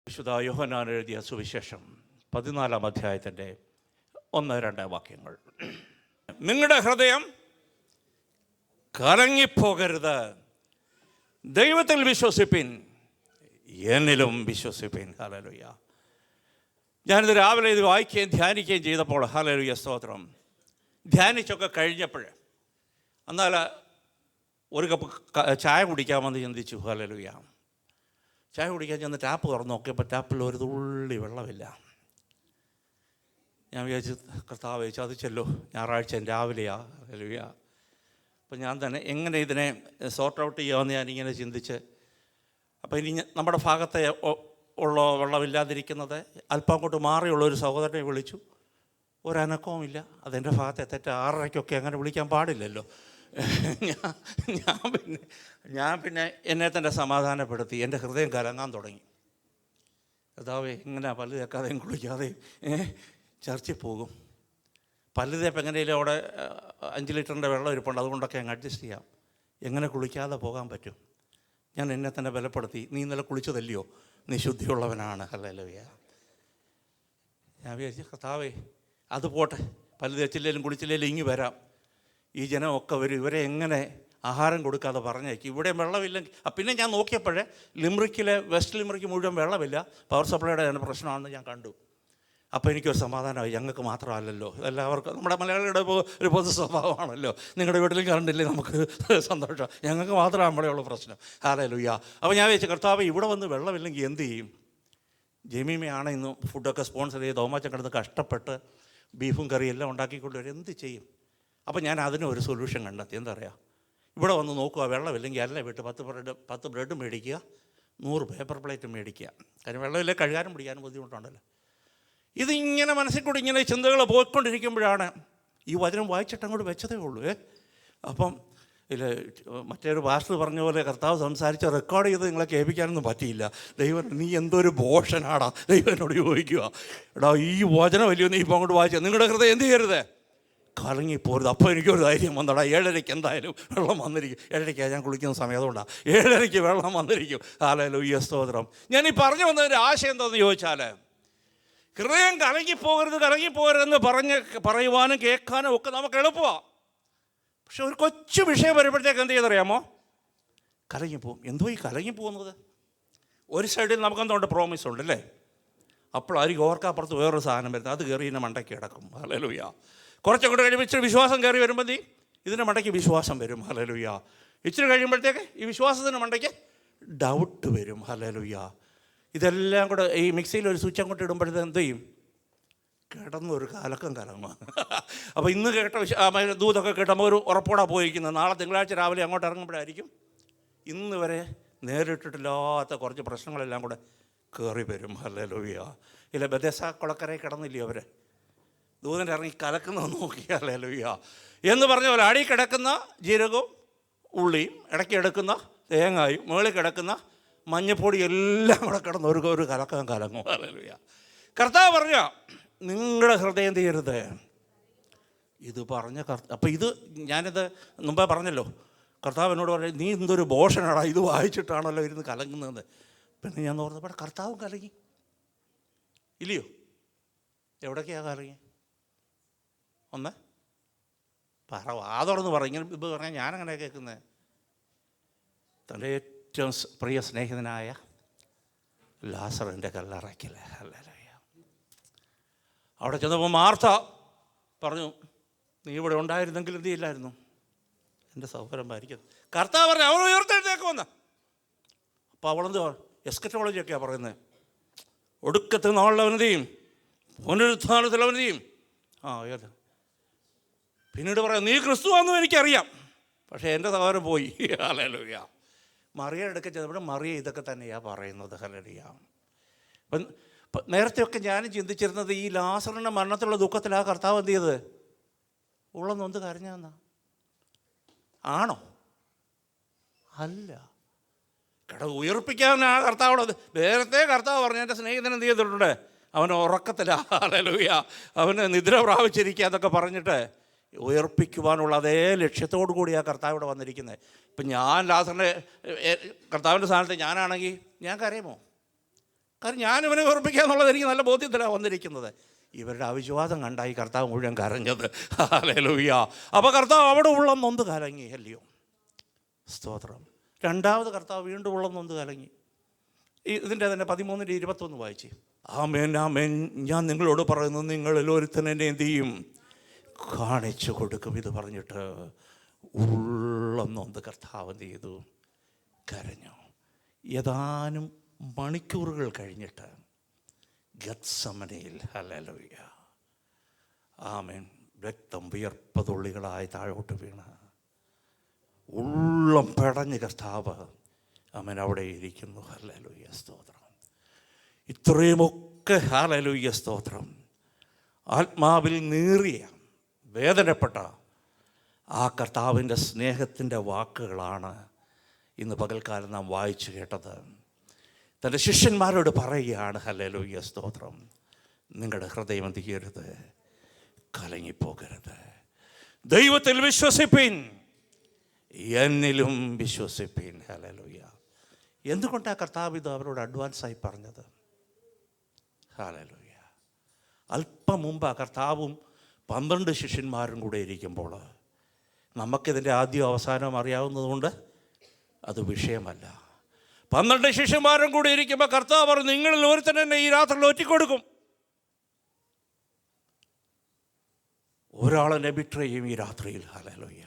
വിശുദ്ധ യോഹന്നാൻ എഴുതിയ സുവിശേഷം 14-ാം അധ്യായത്തിൻ്റെ 1-2 വാക്യങ്ങൾ. നിങ്ങളുടെ ഹൃദയം കലങ്ങിപ്പോകരുത്, ദൈവത്തിൽ വിശ്വസിപ്പിൻ, എന്നിലും വിശ്വസിപ്പിൻ. ഹല്ലേലൂയ. ഞാനിത് രാവിലെ ഇത് വായിക്കുകയും ധ്യാനിക്കുകയും ചെയ്തപ്പോൾ, ഹല്ലേലൂയ സ്തോത്രം, ധ്യാനിച്ചൊക്കെ കഴിഞ്ഞപ്പോൾ എന്നാൽ ഒരു കപ്പ് ചായ കുടിക്കാമെന്ന് ചിന്തിച്ചു. ഹല്ലേലൂയ. ചായ കുടിക്കാൻ ചെന്ന് ടാപ്പ് തുറന്ന് നോക്കിയപ്പോൾ ടാപ്പിൽ ഒരു തുള്ളി വെള്ളമില്ല. ഞാൻ വിചാരിച്ചു, കർത്താവ് ചതിച്ചല്ലോ, ഞായറാഴ്ച രാവിലെയാണ്. ഹല്ലേലൂയ. അപ്പോൾ ഞാൻ തന്നെ എങ്ങനെ ഇതിനെ സോർട്ട് ഔട്ട് ചെയ്യാമെന്ന് ഞാനിങ്ങനെ ചിന്തിച്ച്, അപ്പോൾ ഇനി നമ്മുടെ ഭാഗത്തെ ഉള്ള വെള്ളമില്ലാതിരിക്കുന്നത് അല്പം അങ്ങോട്ട് മാറിയുള്ള ഒരു സഹോദരനെ വിളിച്ചു. ഒരനക്കവുമില്ല. അതെൻ്റെ ഭാഗത്തെ തെറ്റ്. 6:30 അങ്ങനെ വിളിക്കാൻ പാടില്ലല്ലോ. ഞാൻ പിന്നെ എന്നെ തന്നെ സമാധാനപ്പെടുത്തി. എൻ്റെ ഹൃദയം കലങ്ങാൻ തുടങ്ങി. കർത്താവേ, ഇങ്ങനെ പല്ല് തേക്കാതെയും കുളിക്കാതെയും ചർച്ചിൽ പോകും. പല്ല് തേപ്പ് എങ്ങനെയും അവിടെ 5 ലിറ്ററിൻ്റെ വെള്ളം ഇരിപ്പുണ്ട്, അതുകൊണ്ടൊക്കെ അങ്ങ് അഡ്ജസ്റ്റ് ചെയ്യാം. എങ്ങനെ കുളിക്കാതെ പോകാൻ പറ്റും? ഞാൻ എന്നെ തന്നെ ബലപ്പെടുത്തി. നീ ഇന്നലെ കുളിച്ചതല്ലയോ, നീ ശുദ്ധിയുള്ളവനാണ്. ഹല്ലേലൂയ. ഞാൻ വിചാരിച്ചു, കർത്താവേ അത് പോട്ടെ, പല്ല് തേച്ചില്ലേലും കുളിച്ചില്ലേലും ഇങ്ങ് വരാം. ഈ ജനമൊക്കെ വരും, ഇവരെ എങ്ങനെ ആഹാരം കൊടുക്കാതെ പറഞ്ഞേക്കും? ഇവിടെ വെള്ളമില്ലെങ്കിൽ. പിന്നെ ഞാൻ നോക്കിയപ്പോഴേ വെസ്റ്റ് ലിമറിക്ക് മുഴുവൻ വെള്ളമില്ല. പവർ സപ്ലൈയുടെ തന്നെ പ്രശ്നമാണെന്ന് ഞാൻ കണ്ടു. അപ്പോൾ എനിക്കൊരു സമാധാനമായി. ഞങ്ങൾക്ക് മാത്രമല്ലല്ലോ, എല്ലാവർക്കും. നമ്മുടെ മലയാളികളുടെ ഒരു പൊതു സ്വഭാവമാണല്ലോ, നിങ്ങളുടെ വീട്ടിലും കറണ്ടില്ലേ നമുക്ക് സന്തോഷം, ഞങ്ങൾക്ക് മാത്രമാണ് അവിടെയുള്ള പ്രശ്നം. ഹല്ലേലൂയ. അപ്പോൾ ഞാൻ വിചാരിച്ചു, കർത്താവ് ഇവിടെ വന്ന് വെള്ളമില്ലെങ്കിൽ എന്ത് ചെയ്യും? ജമീമയാണ് ഇന്ന് ഫുഡൊക്കെ സ്പോൺസർ ചെയ്ത് തോമാച്ചൻ കിടന്ന് കഷ്ടപ്പെട്ട് ബീഫും കറിയും എല്ലാം ഉണ്ടാക്കിക്കൊണ്ടുവരും. എന്ത് ചെയ്യും? അപ്പോൾ ഞാൻ അതിനൊരു സൊല്യൂഷൻ കണ്ടെത്തി. എന്താ പറയുക, ഇവിടെ വന്ന് നോക്കുക, വെള്ളമില്ലെങ്കിൽ അല്ല വീട്ടിൽ 10 ബ്രെഡ് മേടിക്കുക, 100 പേപ്പർ പ്ലേറ്റ് മേടിക്കുക. കാര്യം വെള്ളമില്ലേ കഴുകാനും പിടിക്കാനും ബുദ്ധിമുട്ടുണ്ടല്ലോ. ഇതിങ്ങനെ മനസ്സിൽ കൂടി ഇങ്ങനെ ചിന്തകൾ പോയിക്കൊണ്ടിരിക്കുമ്പോഴാണ് ഈ വചനം വായിച്ചിട്ട് അങ്ങോട്ട് വെച്ചതേ ഉള്ളൂ. അപ്പം മറ്റൊരു പാസ്റ്റർ പറഞ്ഞ പോലെ കർത്താവ് സംസാരിച്ച് റെക്കോർഡ് ചെയ്ത് നിങ്ങളെ കേൾപ്പിക്കാനൊന്നും പറ്റിയില്ല. ദൈവം, നീ എന്തൊരു ഭോഷനാടാ, ദൈവം എന്നോട് ചോദിക്കുക, എടാ ഈ വചനം വലിയ നീ ഇപ്പോൾ അങ്ങോട്ട് വായിച്ചാൽ നിങ്ങളുടെ ഹൃദയം എന്ത് ചെയ്യരുത്, കലങ്ങിപ്പോരുത്. അപ്പോൾ എനിക്കൊരു ധൈര്യം വന്നടാ, 7:30 എന്തായാലും വെള്ളം വന്നിരിക്കും. 7:30 ഞാൻ കുളിക്കുന്ന സമയം, അതുകൊണ്ടാണ് 7:30 വെള്ളം വന്നിരിക്കും. ഹല്ലേലൂയ സ്തോത്രം. ഞാൻ ഈ പറഞ്ഞു വന്നതിൻ്റെ ആശയം എന്താണെന്ന് ചോദിച്ചാൽ, ഹൃദയം കലങ്ങിപ്പോകരുതെന്ന് പറയുവാനും കേൾക്കാനും ഒക്കെ നമുക്ക് എളുപ്പമാണ്. പക്ഷെ ഒരു കൊച്ചു വിഷയം വരുമ്പോഴത്തേക്ക് എന്ത് ചെയ്തറിയാമോ, കലങ്ങിപ്പോവും. എന്തോ ഈ കലങ്ങിപ്പോകുന്നത്? ഒരു സൈഡിൽ നമുക്കെന്തുകൊണ്ട് പ്രോമിസ് ഉണ്ട് അല്ലേ? അപ്പോഴായിരിക്കും ഓർക്കാപ്പുറത്ത് വേറൊരു സാധനം വരുന്നത്, അത് കയറി ഇതിൻ്റെ മണ്ടയ്ക്ക് കിടക്കും. ഹല്ലേലൂയ. കുറച്ചങ്ങോട്ട് കഴിയുമ്പോൾ ഇച്ചിരി വിശ്വാസം കയറി വരുമ്പോൾ ഇതിൻ്റെ മണ്ടയ്ക്ക് വിശ്വാസം വരും. ഹല്ലേലൂയ. ഇച്ചിരി കഴിയുമ്പോഴത്തേക്ക് ഈ വിശ്വാസത്തിൻ്റെ മണ്ടയ്ക്ക് ഡൗട്ട് വരും. ഹല്ലേലൂയ. ഇതെല്ലാം കൂടെ ഈ മിക്സിയിൽ ഒരു സ്വിച്ച് അങ്ങോട്ട് ഇടുമ്പോഴത്തേക്ക് എന്ത് ചെയ്യും? കിടന്നൊരു കലക്കം കലങ്ങുക. അപ്പോൾ ഇന്ന് കേട്ട ദൂതൊക്കെ കേട്ടുമ്പോൾ ഒരു ഉറപ്പോടെ പോയിരിക്കുന്നത്, നാളെ തിങ്കളാഴ്ച രാവിലെ അങ്ങോട്ട് ഇറങ്ങുമ്പോഴായിരിക്കും ഇന്ന് വരെ നേരിട്ടിട്ടില്ലാത്ത കുറച്ച് പ്രശ്നങ്ങളെല്ലാം കൂടെ കയറി വരും. ഹല്ലേലൂയ. ഇല്ല, ബെഥെസ്ദാ കുളക്കരയിൽ കിടന്നില്ലയോ അവർ? ദൂതൻ ഇറങ്ങി കലക്കുന്നത് നോക്കി. ഹല്ലേലൂയ. എന്ന് പറഞ്ഞ പോലെ അടി കിടക്കുന്ന ജീരകവും ഉള്ളിയും, ഇടയ്ക്ക് എടുക്കുന്ന തേങ്ങായും, മുകളിൽ കിടക്കുന്ന മഞ്ഞപ്പൊടി എല്ലാം കൂടെ കിടന്ന് ഒരു കലക്കം കലങ്ങും. ഹല്ലേലൂയ. കർത്താവ് പറഞ്ഞ നിങ്ങളുടെ ഹൃദയം തീരരുത്. ഇത് പറഞ്ഞ അപ്പോൾ ഇത് ഞാനിത് മുമ്പേ പറഞ്ഞല്ലോ, കർത്താവ് എന്നോട് പറഞ്ഞു, നീ എന്തൊരു ഭോഷനാടാ, ഇത് വായിച്ചിട്ടാണല്ലോ ഇരുന്ന് കലങ്ങുന്നത്. പിന്നെ ഞാൻ ഓർത്തപ്പോൾ കർത്താവും കലങ്ങി ഇല്ലയോ? എവിടേക്കാണ് കലങ്ങി? ഒന്ന് വാതുറന്ന് പറ. ഇങ്ങനെ ഇത് പറഞ്ഞാൽ ഞാനങ്ങനെ കേൾക്കുന്നത്. തൻ്റെ ഏറ്റവും പ്രിയ സ്നേഹിതനായ ലാസറിൻ്റെ കല്ലറയ്ക്കൽ. ഹല്ലേലൂയ. അവിടെ ചെന്നപ്പോൾ മാർത്ത പറഞ്ഞു, നീ ഇവിടെ ഉണ്ടായിരുന്നെങ്കിൽ എന്ത് ചെയ്യില്ലായിരുന്നു? എൻ്റെ സഹോദരൻ മരിക്കുന്നത്. കർത്താവ് പറഞ്ഞു, അവൾ ഉയർത്തെഴുന്നേക്കുമെന്ന്. അപ്പോൾ അവളെന്ത് എസ്കറ്റോളജിയൊക്കെയാണ് പറയുന്നത്, ഒടുക്കത്തെ നാളിലവനതയും പുനരുത്ഥാനത്തിലവനതയും. പിന്നീട് പറയാം, നീ ക്രിസ്തുവാണെന്നും എനിക്കറിയാം, പക്ഷേ എൻ്റെ സഹോദരൻ പോയി. ഹല്ലേലൂയ. മറിയ എടുക്ക ചെന്നപ്പോൾ മറിയ ഇതൊക്കെ തന്നെയാണ് പറയുന്നത്. ഹല്ലേലൂയ. അപ്പം നേരത്തെയൊക്കെ ഞാനും ചിന്തിച്ചിരുന്നത്, ഈ ലാസറിൻ്റെ മരണത്തിലുള്ള ദുഃഖത്തിലാണ് കർത്താവ് എന്ത് ചെയ്തത്, ഉള്ളെന്നൊന്ന് കരഞ്ഞാന്നാ. ആണോ? അല്ല, ഉയർപ്പിക്കാനാണ് കർത്താവോട്. നേരത്തെ കർത്താവ് പറഞ്ഞു, എൻ്റെ സ്നേഹിതൻ എന്ത് ചെയ്തിട്ടുണ്ട്, അവൻ ഉറക്കത്തിലാണ്. ഹല്ലേലൂയ. അവന് നിദ്ര പ്രാപിച്ചിരിക്കുക എന്നൊക്കെ പറഞ്ഞിട്ട് ഉയർപ്പിക്കുവാനുള്ള അതേ ലക്ഷ്യത്തോടു കൂടിയാണ് കർത്താവ് ഇവിടെ വന്നിരിക്കുന്നത്. ഇപ്പം ഞാൻ ലാസറിൻ്റെ കർത്താവിൻ്റെ സ്ഥാനത്ത് ഞാനാണെങ്കിൽ ഞാൻ കരയുമോ? കാരണം ഞാനിവനെ വെറുപ്പിക്കുക എന്നുള്ളത് എനിക്ക് നല്ല ബോധ്യത്തിലാണ് വന്നിരിക്കുന്നത്. ഇവരുടെ അവിശ്വാസം കണ്ടായി കർത്താവ് മുഴുവൻ കരഞ്ഞത്. ഹല്ലേലൂയ. അപ്പോൾ കർത്താവ് അവിടെ ഉള്ളം നൊന്ത് കലങ്ങി. അല്ലയോ, സ്തോത്രം. രണ്ടാമത് കർത്താവ് വീണ്ടും ഉള്ളം നൊന്ത് കലങ്ങി. ഇതിൻ്റെ തന്നെ 13:21 വായിച്ച്. ആമേൻ ആമേൻ, ഞാൻ നിങ്ങളോട് പറയുന്നു, നിങ്ങളിൽ ഒരുത്തൻ എന്നെ എന്ത് ചെയ്യും? കാണിച്ചു കൊടുക്കും. ഇത് പറഞ്ഞിട്ട് ഉള്ളം നൊന്ത് കർത്താവ് എന്ത് ചെയ്തു? കരഞ്ഞു. ഏതാനും മണിക്കൂറുകൾ കഴിഞ്ഞിട്ട് ഗത്സമനയിൽ, ഹല്ലേലൂയ, ആമേൻ, രക്തം വിയർപ്പതുള്ളികളായി താഴോട്ട് വീണ് ഉള്ളം പെടഞ്ഞ് കർത്താവ് ആമേൻ അവിടെ ഇരിക്കുന്നു. ഹല്ലേലൂയ, സ്തോത്രം. ഇത്രയുമൊക്കെ, ഹല്ലേലൂയ, സ്തോത്രം, ആത്മാവിൽ നീറിയ വേദനപ്പെട്ട ആ കർത്താവിൻ്റെ സ്നേഹത്തിൻ്റെ വാക്കുകളാണ് ഇന്ന് പകൽക്കാലം നാം വായിച്ചു കേട്ടത്. തൻ്റെ ശിഷ്യന്മാരോട് പറയുകയാണ്, ഹല്ലേലൂയ, സ്തോത്രം, നിങ്ങളുടെ ഹൃദയം എന്ത് ചെയ്യരുത്? കലങ്ങിപ്പോകരുത്. ദൈവത്തിൽ വിശ്വസിപ്പിൻ, എന്നിലും വിശ്വസിപ്പിൻ. ഹല്ലേലൂയ. എന്തുകൊണ്ടാണ് കർത്താവ് ഇത് അവരോട് അഡ്വാൻസായി പറഞ്ഞത്? ഹല്ലേലൂയ. അല്പം മുമ്പ് കർത്താവും 12 ശിഷ്യന്മാരും കൂടെ ഇരിക്കുമ്പോൾ നമുക്കിതിൻ്റെ ആദ്യം അവസാനം അറിയാവുന്നതുകൊണ്ട് അത് വിഷയമല്ല. 12 ശിഷ്യന്മാരും കൂടി ഇരിക്കുമ്പോൾ കർത്താവ് പറഞ്ഞു, നിങ്ങളിൽ ഒരുത്തൻ എന്നെ ഈ രാത്രിയിൽ ഒറ്റിക്കൊടുക്കും. ഒരാളെന്നെ ബിട്രേ ചെയ്യും ഈ രാത്രിയിൽ. ഹല്ലേലൂയ.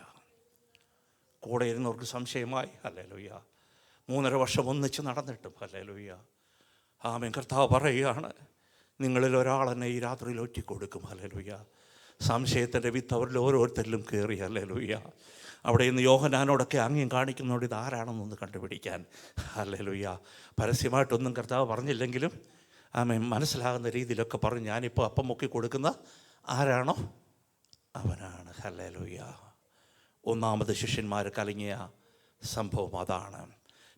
കൂടെ ഇരുന്നവർക്ക് സംശയമായി. ഹല്ലേലൂയ. 3.5 വർഷം ഒന്നിച്ച് നടന്നിട്ടും, ഹല്ലേലൂയ, ആമേൻ, കർത്താവ് പറയുകയാണ്, നിങ്ങളിൽ ഒരാളെന്നെ ഈ രാത്രിയിൽ ഒറ്റിക്കൊടുക്കും. ഹല്ലേലൂയ. സംശയത്തിൻ്റെ വിത്ത് അവരിൽ ഓരോരുത്തരിലും കയറി. ഹല്ലേലൂയ. അവിടെ ഇന്ന് യോഹന്നാനോടൊക്കെ ആംഗ്യം കാണിക്കുന്നതോട് ഇത് ആരാണെന്നൊന്ന് കണ്ടുപിടിക്കാൻ. ഹല്ലേലൂയ. പരസ്യമായിട്ടൊന്നും കർത്താവ് പറഞ്ഞില്ലെങ്കിലും ആമേൻ മനസ്സിലാകുന്ന രീതിയിലൊക്കെ പറഞ്ഞ്, ഞാനിപ്പോൾ അപ്പം മുക്കി കൊടുക്കുന്ന ആരാണോ അവനാണ്. ഹല്ലേലൂയ. ഒന്നാമത് ശിഷ്യന്മാർ കലങ്ങിയ സംഭവം അതാണ്.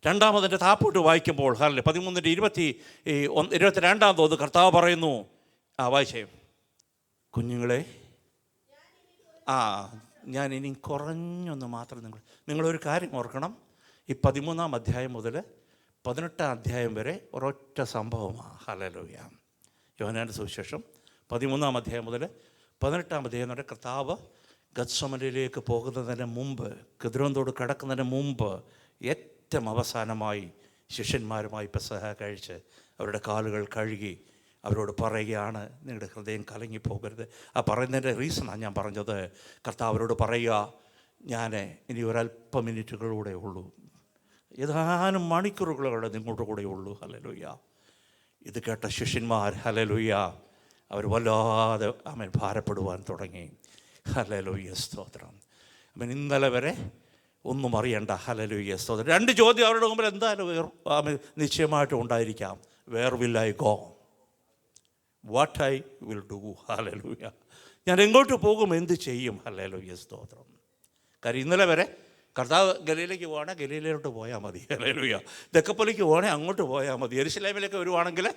രണ്ടാമതിൻ്റെ താപ്പോട്ട് വായിക്കുമ്പോൾ 13:22 തോത് കർത്താവ് പറയുന്നു, വായിച്ചേ, കുഞ്ഞുങ്ങളെ, ഞാൻ ഇനി കുറഞ്ഞൊന്ന് മാത്രം നിങ്ങളൊരു കാര്യം ഓർക്കണം. ഈ 13-ാം അധ്യായം മുതൽ 18-ാം അധ്യായം വരെ ഒരൊറ്റ സംഭവമാണ്. ഹല്ലേലൂയ. യോഹന്നാന്റെ സുവിശേഷം 13-ാം അധ്യായം മുതൽ 18-ാം അധ്യായം വരെ കർത്താവ് ഗത്സമനയിലേക്ക് പോകുന്നതിന് മുമ്പ്, കിദ്രോന്തോട് കടക്കുന്നതിന് മുമ്പ്, ഏറ്റവും അവസാനമായി ശിഷ്യന്മാരുമായി പെസഹ കഴിച്ച് അവരുടെ കാലുകൾ കഴുകി അവരോട് പറയുകയാണ്, നിങ്ങളുടെ ഹൃദയം കലങ്ങിപ്പോകരുത്. ആ പറയുന്നതിൻ്റെ റീസണാണ് ഞാൻ പറഞ്ഞത്. കർത്താവരോട് പറയുക, ഞാൻ ഇനി ഒരല്പ മിനിറ്റുകളിലൂടെ ഉള്ളൂ, ഏതാനും മണിക്കൂറുകളുടെ നിങ്ങളുടെ കൂടെ ഉള്ളൂ. ഹല്ലേലൂയ. ഇത് കേട്ട ശിഷ്യന്മാർ, ഹല്ലേലൂയ, അവർ വല്ലാതെ ആമേൻ ഭാരപ്പെടുവാൻ തുടങ്ങി. ഹല്ലേലൂയ, സ്തോത്രം. ആമേൻ. ഇന്നലെ വരെ ഒന്നും അറിയണ്ട. ഹല്ലേലൂയ, സ്തോത്രം. 2 ചോദ്യം അവരുടെ മുമ്പിൽ എന്തായാലും നിശ്ചയമായിട്ടും ഉണ്ടായിരിക്കാം. Where will I go? What I will do? Hallelujah. ഞാൻ എങ്ങോട്ട് പോകും? എന്ത് ചെയ്യും? ഹല്ലേലൂയ, സ്തോത്രം. കാര്യം ഇന്നലെ വരെ കർത്താവ് ഗലീലയ്ക്ക് പോകണേ ഗലീലയിലോട്ട് പോയാൽ മതി. ഹല്ലേലൂയ. ദക്കപ്പലിക്ക് പോകണേ അങ്ങോട്ട് പോയാൽ മതി. യെരുശലേമിലേക്ക് വരുവാണെങ്കിൽ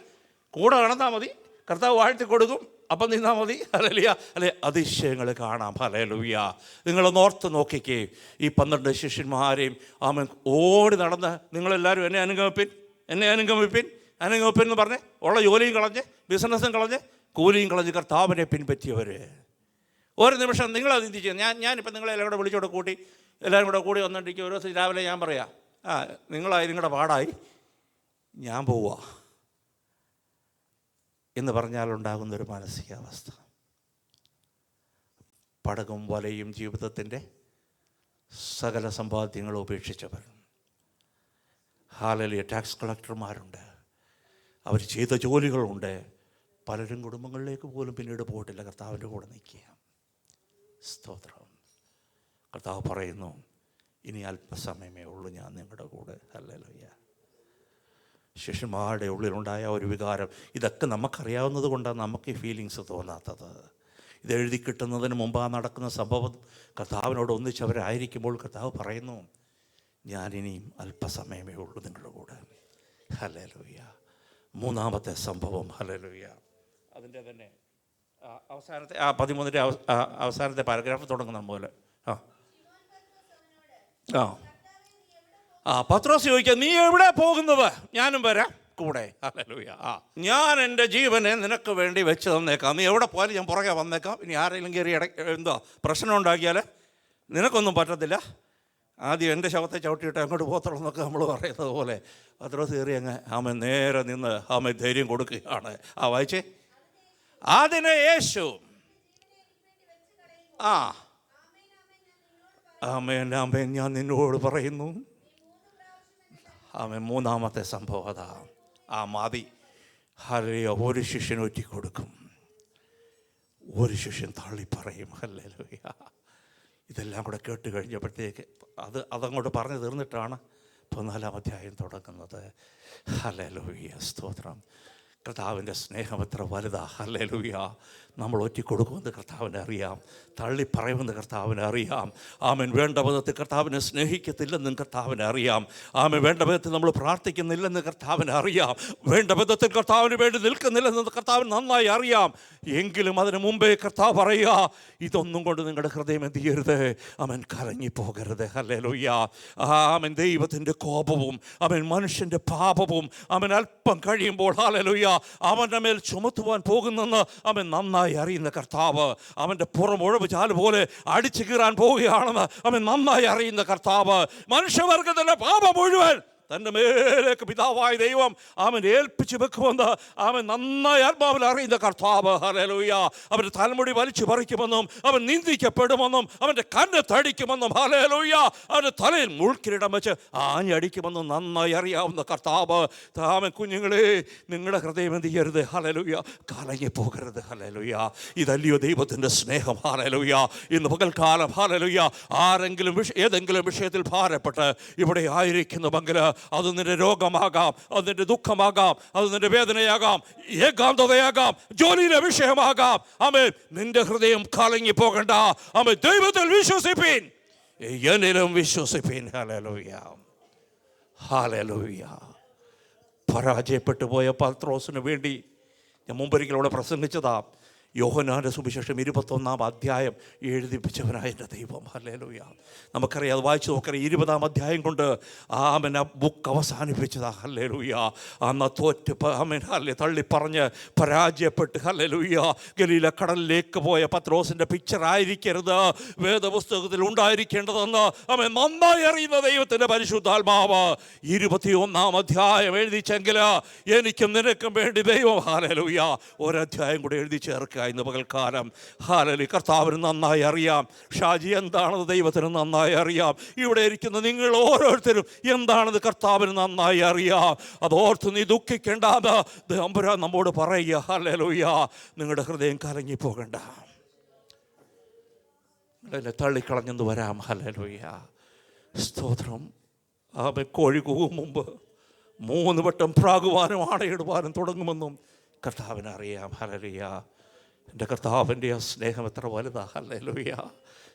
കൂടെ നടന്നാൽ മതി, കർത്താവ് വാഴ്ത്തി കൊടുക്കും, അപ്പം നിന്നാൽ മതി. ഹല്ലേലൂയ. അല്ലെ, അതിശയങ്ങൾ കാണാം. ഹല്ലേലൂയ. നിങ്ങളൊന്ന് ഓർത്ത് നോക്കിക്കേ, ഈ 12 ശിഷ്യന്മാരെയും ആമേൻ ഓടി നടന്ന്, നിങ്ങളെല്ലാവരും എന്നെ അനുഗമിപ്പിൻ, എന്നെ അനുഗമിപ്പിൻ, അനുഗമിപ്പിൻ എന്ന് പറഞ്ഞ് ഉള്ള ജോലിയും കളഞ്ഞ്, ബിസിനസ്സും കളഞ്ഞ്, കൂലിയും കളഞ്ഞ് കർത്താവിനെ പിൻപറ്റിയവർ. ഒരു നിമിഷം നിങ്ങളത് ചിന്തിച്ചു. ഞാനിപ്പോൾ നിങ്ങളെല്ലാം കൂടെ വിളിച്ചോടെ കൂട്ടി, എല്ലാവരും കൂടെ കൂടി വന്നിട്ടിരിക്കും. ഒരു ദിവസം രാവിലെ ഞാൻ പറയാം, നിങ്ങളായി നിങ്ങളുടെ പാടായി, ഞാൻ പോവുക എന്ന് പറഞ്ഞാലുണ്ടാകുന്നൊരു മാനസികാവസ്ഥ. പടകും വലയും ജീവിതത്തിൻ്റെ സകല സമ്പാദ്യങ്ങളും ഉപേക്ഷിച്ചവർ. ഹല്ലേലൂയ. ടാക്സ് കളക്ടർമാരുണ്ട്, അവർ ചെയ്ത ജോലികളുണ്ട്. പലരും കുടുംബങ്ങളിലേക്ക് പോലും പിന്നീട് പോയിട്ടില്ല, കർത്താവിൻ്റെ കൂടെ നിൽക്കുക. സ്തോത്രം. കർത്താവ് പറയുന്നു, ഇനി അല്പസമയമേ ഉള്ളൂ ഞാൻ നിങ്ങളുടെ കൂടെ. ഹല്ലേലൂയ. ശിഷ്യന്മാരുടെ ഉള്ളിലുണ്ടായ ഒരു വികാരം, ഇതൊക്കെ നമുക്കറിയാവുന്നത് കൊണ്ടാണ് നമുക്ക് ഈ ഫീലിങ്സ് തോന്നാത്തത്. ഇത് എഴുതി കിട്ടുന്നതിന് മുമ്പ് ആ നടക്കുന്ന സംഭവം കർത്താവിനോട് ഒന്നിച്ചവരായിരിക്കുമ്പോൾ കർത്താവ് പറയുന്നു, ഞാനിനിയും അല്പസമയമേ ഉള്ളൂ നിങ്ങളുടെ കൂടെ. ഹല്ലേലൂയ. മൂന്നാമത്തെ സംഭവം. ഹല്ലേലൂയ. അതിൻ്റെ തന്നെ അവസാനത്തെ 13-ന്റെ അവസാനത്തെ പാരഗ്രാഫ് തുടങ്ങുന്ന പോലെ പത്രോസ് ചോദിക്കുക, നീ എവിടെ പോകുന്നത്? ഞാനും വരാം. കൂടെ. ഹല്ലേലൂയ. ഞാൻ എൻ്റെ ജീവനെ നിനക്ക് വേണ്ടി വെച്ച് തന്നേക്കാം. നീ എവിടെ പോയാലും ഞാൻ പുറകെ വന്നേക്കാം. ഇനി ആരെങ്കിലും കയറി പ്രശ്നം ഉണ്ടാക്കിയാൽ നിനക്കൊന്നും പറ്റത്തില്ല. ആദ്യം എൻ്റെ ശവത്തെ ചവിട്ടിയിട്ട് അങ്ങോട്ട് പോകത്തുള്ളൂ എന്നൊക്കെ നമ്മൾ പറയുന്നത് പോലെ പത്രോസ് കയറി അങ്ങ് ആമൻ നേരെ നിന്ന് ആമൻ ധൈര്യം കൊടുക്കുകയാണ്. വായിച്ചേ. അതിനെ യേശു ആമേൻ ആമേൻ ഞാൻ നിന്നോട് പറയുന്നു. ആമേൻ. മൂന്നാമത്തെ സംഭവം അതാ. മതി. ഹല്ലേലൂയ. ഒരു ശിഷ്യൻ ഒറ്റിക്കൊടുക്കും, ഒരു ശിഷ്യൻ തള്ളിപ്പറയും. ഹല്ലേലൂയ. ഇതെല്ലാം കൂടെ കേട്ട് കഴിഞ്ഞപ്പോഴത്തേക്ക് അതങ്ങോട്ട് പറഞ്ഞു തീർന്നിട്ടാണ് 14-ാം അധ്യായം തുടങ്ങുന്നത്. ഹല്ലേലൂയ. സ്തോത്രം. കർത്താവിൻ്റെ സ്നേഹം എത്ര വലുതാ. ഹല്ലേലൂയ. നമ്മൾ ഒറ്റിക്കൊടുക്കുമെന്ന് കർത്താവിനെ അറിയാം, തള്ളിപ്പറയുമെന്ന് കർത്താവിനെ അറിയാം. ആമൻ. വേണ്ട വിധത്തിൽ കർത്താവിനെ സ്നേഹിക്കത്തില്ലെന്നും കർത്താവിനെ അറിയാം. ആമൻ. വേണ്ട വിധത്തിൽ നമ്മൾ പ്രാർത്ഥിക്കുന്നില്ലെന്ന് കർത്താവിനെ അറിയാം. വേണ്ട വിധത്തിൽ കർത്താവിന് വേണ്ടി നിൽക്കുന്നില്ലെന്ന് കർത്താവിന് നന്നായി അറിയാം. എങ്കിലും അതിനു മുമ്പേ കർത്താവ് പറയുക, ഇതൊന്നും കൊണ്ട് നിങ്ങളുടെ ഹൃദയം എന്ത് ചെയ്യരുത്, അവൻ കലങ്ങിപ്പോകരുത്. ഹല്ലേലൂയ. അവൻ ദൈവത്തിൻ്റെ കോപവും അവൻ മനുഷ്യൻ്റെ പാപവും അവൻ അല്പം കഴിയുമ്പോൾ ഹല്ലേലൂയ അവൻ്റെ മേൽ ചുമത്തുവാൻ പോകുന്നെന്ന് അവൻ നന്നായി അറിയുന്ന കർത്താവ്, അവൻ്റെ പുറം ഒഴിവ് ചാല് പോലെ അടിച്ചു കീറാൻ പോവുകയാണെന്ന് അവൻ നന്നായി അറിയുന്ന കർത്താവ്, മനുഷ്യവർഗത്തിൻ്റെ പാപം മുഴുവൻ തൻ്റെ മേലേക്ക് പിതാവായ ദൈവം അവൻ ഏൽപ്പിച്ചു വെക്കുമെന്ന് അവൻ നന്നായി ആത്മാവിൽ അറിയുന്ന കർത്താവ്. ഹല്ലേലൂയ. അവൻ്റെ തലമുടി വലിച്ചു പറിക്കുമെന്നും അവൻ നിന്ദിക്കപ്പെടുമെന്നും അവൻ്റെ കന്നത്തടിക്കുമെന്നും ഹല്ലേലൂയ അവൻ്റെ തലയിൽ മുൾക്കിരീടം വെച്ച് ആഞ്ഞടിക്കുമെന്നും നന്നായി അറിയാവുന്ന കർത്താവ്. അവൻ കുഞ്ഞുങ്ങളെ, നിങ്ങളുടെ ഹൃദയം എന്ത് ചെയ്യരുത്, ഹല്ലേലൂയ കലങ്ങിപ്പോകരുത്. ഹല്ലേലൂയ. ഇതല്ലയോ ദൈവത്തിൻ്റെ സ്നേഹം. ഹല്ലേലൂയ. ഇന്ന് പകൽക്കാലം ഹല്ലേലൂയ ആരെങ്കിലും ഏതെങ്കിലും വിഷയത്തിൽ ഭാരപ്പെട്ട് ഇവിടെ ആയിരിക്കുന്നുവെങ്കിൽ അത് നിന്റെ രോഗമാകാം, അത് നിന്റെ ദുഃഖമാകാം, അത് നിന്റെ വേദനയാകാം, ഏകാന്തതയാകാം, ജോലിയിലെ വിഷയമാകാം. ആമേൻ. നിന്റെ ഹൃദയം കലങ്ങി പോകണ്ട. ആമേൻ. ദൈവത്തിൽ വിശ്വസിപ്പീൻ, എന്നിലും വിശ്വസിപ്പീൻ. ഹല്ലേലൂയ. ഹല്ലേലൂയ. പരാജയപ്പെട്ടു പോയ പത്രോസിന് വേണ്ടി ഞാൻ മുമ്പൊരിക്കലൂടെ പ്രസംഗിച്ചതാ. യോഹന്നാന്റെ സുവിശേഷം 21-ാം അധ്യായം എഴുതിപ്പിച്ചവനായ എൻ്റെ ദൈവം. ഹല്ലേലൂയ. നമുക്കറിയാം, അത് വായിച്ചു നോക്കറിയാം. 20-ാം അധ്യായം കൊണ്ട് ആമൻ ആ ബുക്ക് അവസാനിപ്പിച്ചതാ. ഹല്ലേലൂയ. അന്ന് തോറ്റ് ആമൻ തള്ളിപ്പറഞ്ഞ് പരാജയപ്പെട്ട് ഹല്ലേലൂയ ഗലീല കടലിലേക്ക് പോയ പത്രോസിൻ്റെ പിക്ചർ ആയിരിക്കരുത് വേദപുസ്തകത്തിൽ ഉണ്ടായിരിക്കേണ്ടതെന്ന് അവൻ നന്നായി അറിയുന്ന ദൈവത്തിൻ്റെ പരിശുദ്ധാത്മാവ് 21-ാം അധ്യായം എഴുതിച്ചെങ്കിൽ എനിക്കും നിനക്കും വേണ്ടി ദൈവം ഹല്ലേലൂയ ഒരധ്യായം കൂടെ എഴുതി ചേർക്കുക ഇന്ന് പകൽക്കാലം. ഹല്ലേലൂയ. കർത്താവിന് നന്നായി അറിയാം ഷാജി എന്താണെന്ന് ദൈവത്തിന് നന്നായി അറിയാം. ഇവിടെ ഇരിക്കുന്ന നിങ്ങൾ ഓരോരുത്തരും എന്താണെന്ന് കർത്താവിന് നന്നായി അറിയാം. അതോർത്ത് നീ ദുഃഖിക്കേണ്ടെന്ന് തമ്പുരാൻ നമ്മോട് പറയുക. ഹല്ലേലൂയ. നിങ്ങളുടെ ഹൃദയം കലങ്ങിപ്പോകണ്ട, തള്ളിക്കളഞ്ഞെന്ന് വരാം. ഹല്ലേലൂയ. സ്തോത്രം. കോഴി കൂവും മുമ്പ് 3 വട്ടം പ്രാകുവാനും ആടയിടുവാനും തുടങ്ങുമെന്നും കർത്താവിന് അറിയാം. ഹല്ലേലൂയ. എൻ്റെ കർത്താവിൻ്റെ ആ സ്നേഹം എത്ര വലുതാ. ഹല്ലേലൂയ.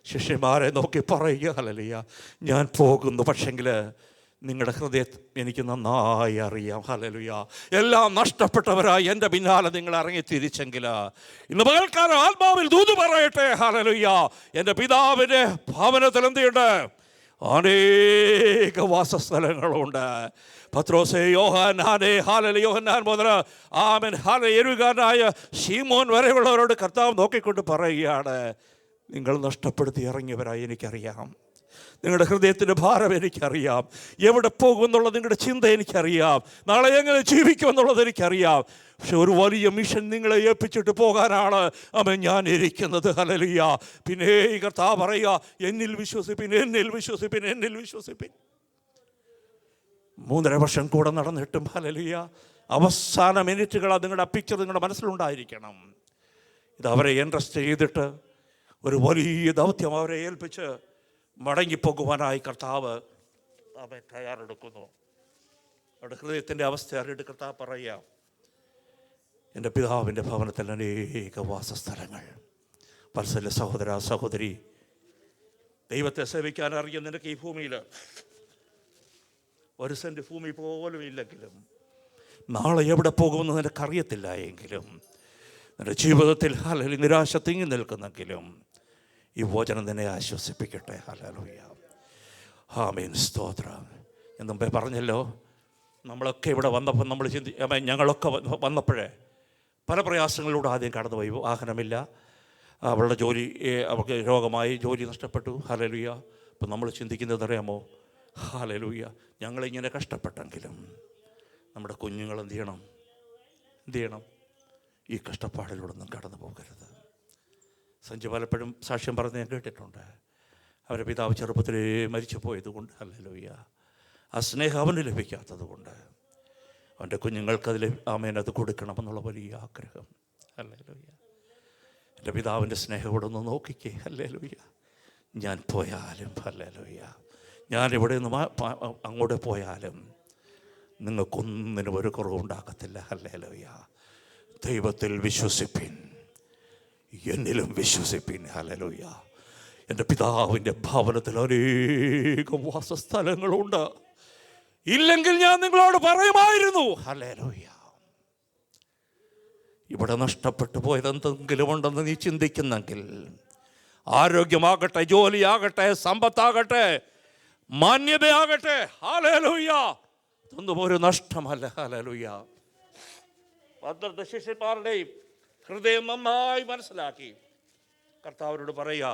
ശിഷ്യന്മാരെ നോക്കി പറയുക, ഹല്ലേലൂയ ഞാൻ പോകുന്നു, പക്ഷെങ്കിൽ നിങ്ങളുടെ ഹൃദയം എനിക്ക് നന്നായി അറിയാം. ഹല്ലേലൂയ. എല്ലാം നഷ്ടപ്പെട്ടവരായി എൻ്റെ പിന്നാലെ നിങ്ങൾ ഇറങ്ങി തിരിച്ചെങ്കിൽ ഇന്ന് പകൽക്കാലം ആത്മാവിൽ ദൂത് പറയട്ടെ. ഹല്ലേലൂയ. എൻ്റെ പിതാവിൻ്റെ ഭവനത്തിൽ എന്തുണ്ട്? അനേക വാസസ്ഥലങ്ങളുണ്ട്. പത്രോസേ, യോഹന്നാനെ, ഹല്ലേലൂയ, യോഹന്നാൻ മുതൽ ആമേൻ എരുകാരനായ ശീമോൻ വരെയുള്ളവരോട് കർത്താവ് നോക്കിക്കൊണ്ട് പറയുകയാണ്, നിങ്ങൾ നഷ്ടപ്പെടുത്തി ഇറങ്ങിയവരായി എനിക്കറിയാം. നിങ്ങളുടെ ഹൃദയത്തിൻ്റെ ഭാരം എനിക്കറിയാം. എവിടെ പോകുമെന്നുള്ളത് നിങ്ങളുടെ ചിന്ത എനിക്കറിയാം. നാളെ എങ്ങനെ ജീവിക്കുമെന്നുള്ളത് എനിക്കറിയാം. പക്ഷെ ഒരു വലിയ മിഷൻ നിങ്ങളെ ഏൽപ്പിച്ചിട്ട് പോകാനാണ് അവൻ ഞാൻ ഇരിക്കുന്നത്. ഹല്ലേലൂയ. പിന്നെ ഈ കർത്താവ് പറയുക, എന്നിൽ വിശ്വസിപ്പിൻ, എന്നിൽ വിശ്വസിപ്പിൻ, എന്നിൽ വിശ്വസിപ്പിൻ. 3.5 വർഷം കൂടെ നടന്നിട്ടും ഹല്ലേലൂയ അവസാന മിനിറ്റുകൾ നിങ്ങളുടെ പിക്ചർ നിങ്ങളുടെ മനസ്സിലുണ്ടായിരിക്കണം. ഇത് അവരെ ഇൻട്രസ്റ്റ് ചെയ്തിട്ട് ഒരു വലിയ ദൗത്യം അവരെ ഏൽപ്പിച്ച് മടങ്ങിപ്പോകുവാനായി കർത്താവ് അവൻ തയ്യാറെടുക്കുന്നു. അവരുടെ ഹൃദയത്തിൻ്റെ അവസ്ഥ അറിയിട്ട് കർത്താവ് പറയുക, എൻ്റെ പിതാവിൻ്റെ ഭവനത്തിൽ അനേക വാസസ്ഥലങ്ങൾ. വത്സല സഹോദര സഹോദരി, ദൈവത്തെ സേവിക്കാൻ അറിയാൻ നിനക്ക് ഈ ഭൂമിയിൽ 1 സെൻറ്റ് ഭൂമി പോലും ഇല്ലെങ്കിലും, നാളെ എവിടെ പോകുമെന്ന് നിനക്കറിയത്തില്ല എങ്കിലും, നിൻ്റെ ജീവിതത്തിൽ ഹല്ലേലൂയ നിരാശ തിങ്ങി നിൽക്കുന്നെങ്കിലും ഈ വചനം നിന്നെ ആശ്വസിപ്പിക്കട്ടെ. ഹല്ലേലൂയ. ആമേൻ. സ്തോത്രം. ഞാൻ മുമ്പേ പറഞ്ഞല്ലോ, നമ്മളൊക്കെ ഇവിടെ വന്നപ്പോൾ നമ്മൾ ഞങ്ങളൊക്കെ വന്നപ്പോഴേ പല പ്രയാസങ്ങളിലൂടെ ആദ്യം കടന്നുപോയി. വാഹനമില്ല, അവളുടെ ജോലി, അവർക്ക് രോഗമായി, ജോലി നഷ്ടപ്പെട്ടു. ഹല്ലേലൂയ. അപ്പം നമ്മൾ ചിന്തിക്കുന്നത് അറിയാമോ? ഹല്ലേലൂയ, ഞങ്ങളിങ്ങനെ കഷ്ടപ്പെട്ടെങ്കിലും നമ്മുടെ കുഞ്ഞുങ്ങൾ എന്ത് ചെയ്യണം? ഈ കഷ്ടപ്പാടിലൂടെ ഒന്നും കടന്നു പോകരുത്. സഞ്ജു പലപ്പോഴും സാക്ഷ്യം പറഞ്ഞ് ഞാൻ കേട്ടിട്ടുണ്ട്. അവരുടെ പിതാവ് ചെറുപ്പത്തിലേ മരിച്ചു പോയതുകൊണ്ട്, ഹല്ലേലൂയ, ആ സ്നേഹം അവന് ലഭിക്കാത്തത് കൊണ്ട് അവൻ്റെ കുഞ്ഞുങ്ങൾക്കതിൽ അത് കൊടുക്കണമെന്നുള്ള വലിയ ആഗ്രഹം. ഹല്ലേലൂയ. എൻ്റെ പിതാവിൻ്റെ സ്നേഹം ഇവിടെ ഒന്ന് നോക്കിക്കേ. ഹല്ലേലൂയ. ഞാൻ പോയാലും, ഹല്ലേലൂയ, ഞാനിവിടെ നിന്ന് അങ്ങോട്ട് പോയാലും നിങ്ങൾക്കൊന്നിനും ഒരു കുറവുണ്ടാകത്തില്ല. ഹല്ലേലൂയ. ദൈവത്തിൽ വിശ്വസിപ്പിൻ, എന്നിലും വിശ്വസിപ്പിൻ. ഹല്ലേലൂയ. എൻ്റെ പിതാവിൻ്റെ ഭവനത്തിൽ അനേകം വാസസ്ഥലങ്ങളുണ്ട്, ഇല്ലെങ്കിൽ ഞാൻ നിങ്ങളോട് പറയുമായിരുന്നു. ഹല്ലേലൂയ. ഇവിടെ നഷ്ടപ്പെട്ടു പോയത് എന്തെങ്കിലും ഉണ്ടെന്ന് നീ ചിന്തിക്കുന്നെങ്കിൽ, ആരോഗ്യമാകട്ടെ, ജോലിയാകട്ടെ, സമ്പത്താകട്ടെ, മാന്യതയാകട്ടെ, ഹല്ലേലൂയ, ഇതൊന്നും ഒരു നഷ്ടമല്ല. ഹല്ലേലൂയ. 12 ശിഷ്യന്മാരുടെയും ഹൃദയം നന്നായി മനസ്സിലാക്കി കർത്താവിനോട് പറയുക,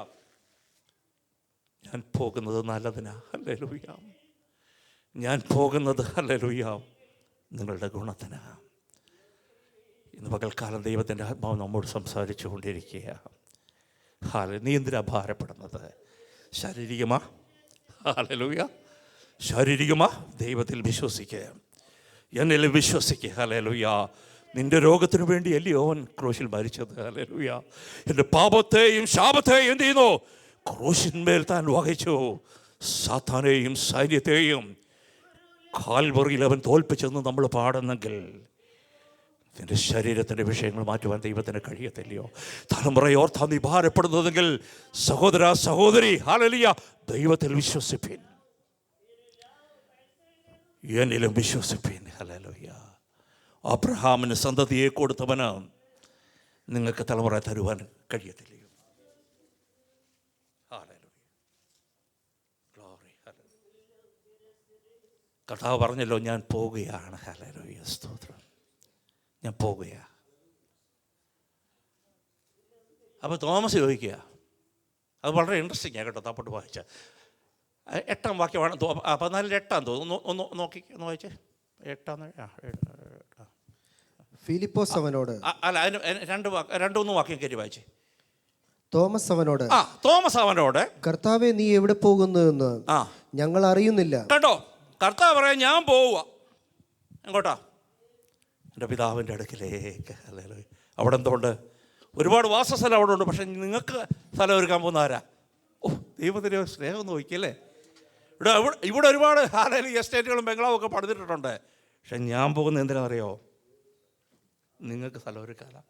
ഞാൻ പോകുന്നത് നല്ലതിനാ. ഹല്ലേലൂയ. ഞാൻ പോകുന്നത്, ഹല്ലേലൂയ, നിങ്ങളുടെ ഗുണത്തിനാ. ഇന്ന് പകൽക്കാലം ദൈവത്തിൻ്റെ ആത്മാവ് നമ്മോട് സംസാരിച്ചു കൊണ്ടിരിക്കുക. നീ എന്തിനാ ഭാരപ്പെടുന്നത്? ശാരീരികമാ? ഹല്ലേലൂയ. ശാരീരികമാ? ദൈവത്തിൽ വിശ്വസിക്കുക, എന്നിൽ വിശ്വസിക്കുക. ഹല്ലേലൂയ. നിന്റെ രോഗത്തിനു വേണ്ടി അല്ലയോ അവൻ ക്രൂശിൽ മരിച്ചത്? ഹല്ലേലൂയ. എൻ്റെ പാപത്തെയും ശാപത്തെയും എന്ത് ചെയ്യുന്നു? ക്രൂശിന്മേൽ താൻ വഹിച്ചു. സാത്താനെയും സൈന്യത്തെയും കാൽവറിയിൽ അവൻ തോൽപ്പിച്ചെന്ന് നമ്മൾ പാടുന്നെങ്കിൽ നിന്റെ ശരീരത്തിൻ്റെ വിഷയങ്ങൾ മാറ്റുവാൻ ദൈവത്തിന് കഴിയത്തില്ലയോ? തലമുറയോർത്താ നീ ഭാരപ്പെടുന്നതെങ്കിൽ സഹോദര സഹോദരി, ഹല്ലേലൂയ, ദൈവത്തിൽ വിശ്വസിപ്പിൻ, എന്നിലും വിശ്വസിപ്പിൻ. ഹല്ലേലൂയ. അബ്രഹാമിന് സന്തതിയെ കൊടുത്തവന് നിങ്ങൾക്ക് തലമുറ തരുവാൻ കഴിയത്തില്ലയോ? കർത്താവ് പറഞ്ഞല്ലോ, ഞാൻ പോകുകയാണ്. ഹല്ലേലൂയ, സ്തോത്രം, ഞാൻ പോകുകയാണ്. അപ്പോൾ തോമസ് ചോദിക്കുക, അത് വളരെ ഇൻട്രസ്റ്റിംഗ് ആണ് കേട്ടോ. താപ്പോട്ട് വായിച്ച 8-ാം വാക്യമാണ്, 14-8 തോന്നുന്നു. ഒന്ന് ഒന്ന് വായിച്ചേ. 8 ഫിലിപ്പോസ് അവനോട്, അല്ല, അതിന് 2-3 വാക്യം കയറ്റി വായിച്ചേ. തോമസ് അവനോട്, തോമസ് അവനോട്, കർത്താവേ, നീ എവിടെ പോകുന്നു എന്ന് ഞങ്ങൾ അറിയുന്നില്ല. കേട്ടോ, കർത്താവ് പറയാം, ഞാൻ പോവുക. എങ്ങോട്ടാ? എൻ്റെ പിതാവിൻ്റെ അടുക്കിലേക്ക്. ഹല്ലേലൂയ. അവിടെ എന്തുകൊണ്ട്? ഒരുപാട് വാസസ്ഥലം അവിടെ ഉണ്ട്. പക്ഷെ നിങ്ങൾക്ക് സ്ഥലം ഒരുക്കാൻ പോകുന്ന ആരാ? ദൈവത്തിൻ്റെ സ്നേഹം നോക്കിയല്ലേ. ഇവിടെ ഒരുപാട് ഹല്ലേലൂയ എസ്റ്റേറ്റുകളും ബംഗ്ലാവും ഒക്കെ പണിതിട്ടുണ്ട്. പക്ഷെ ഞാൻ പോകുന്നത് എന്തിനാണെന്നറിയോ? നിങ്ങൾക്ക് സ്ഥലം ഒരുക്കാനാ.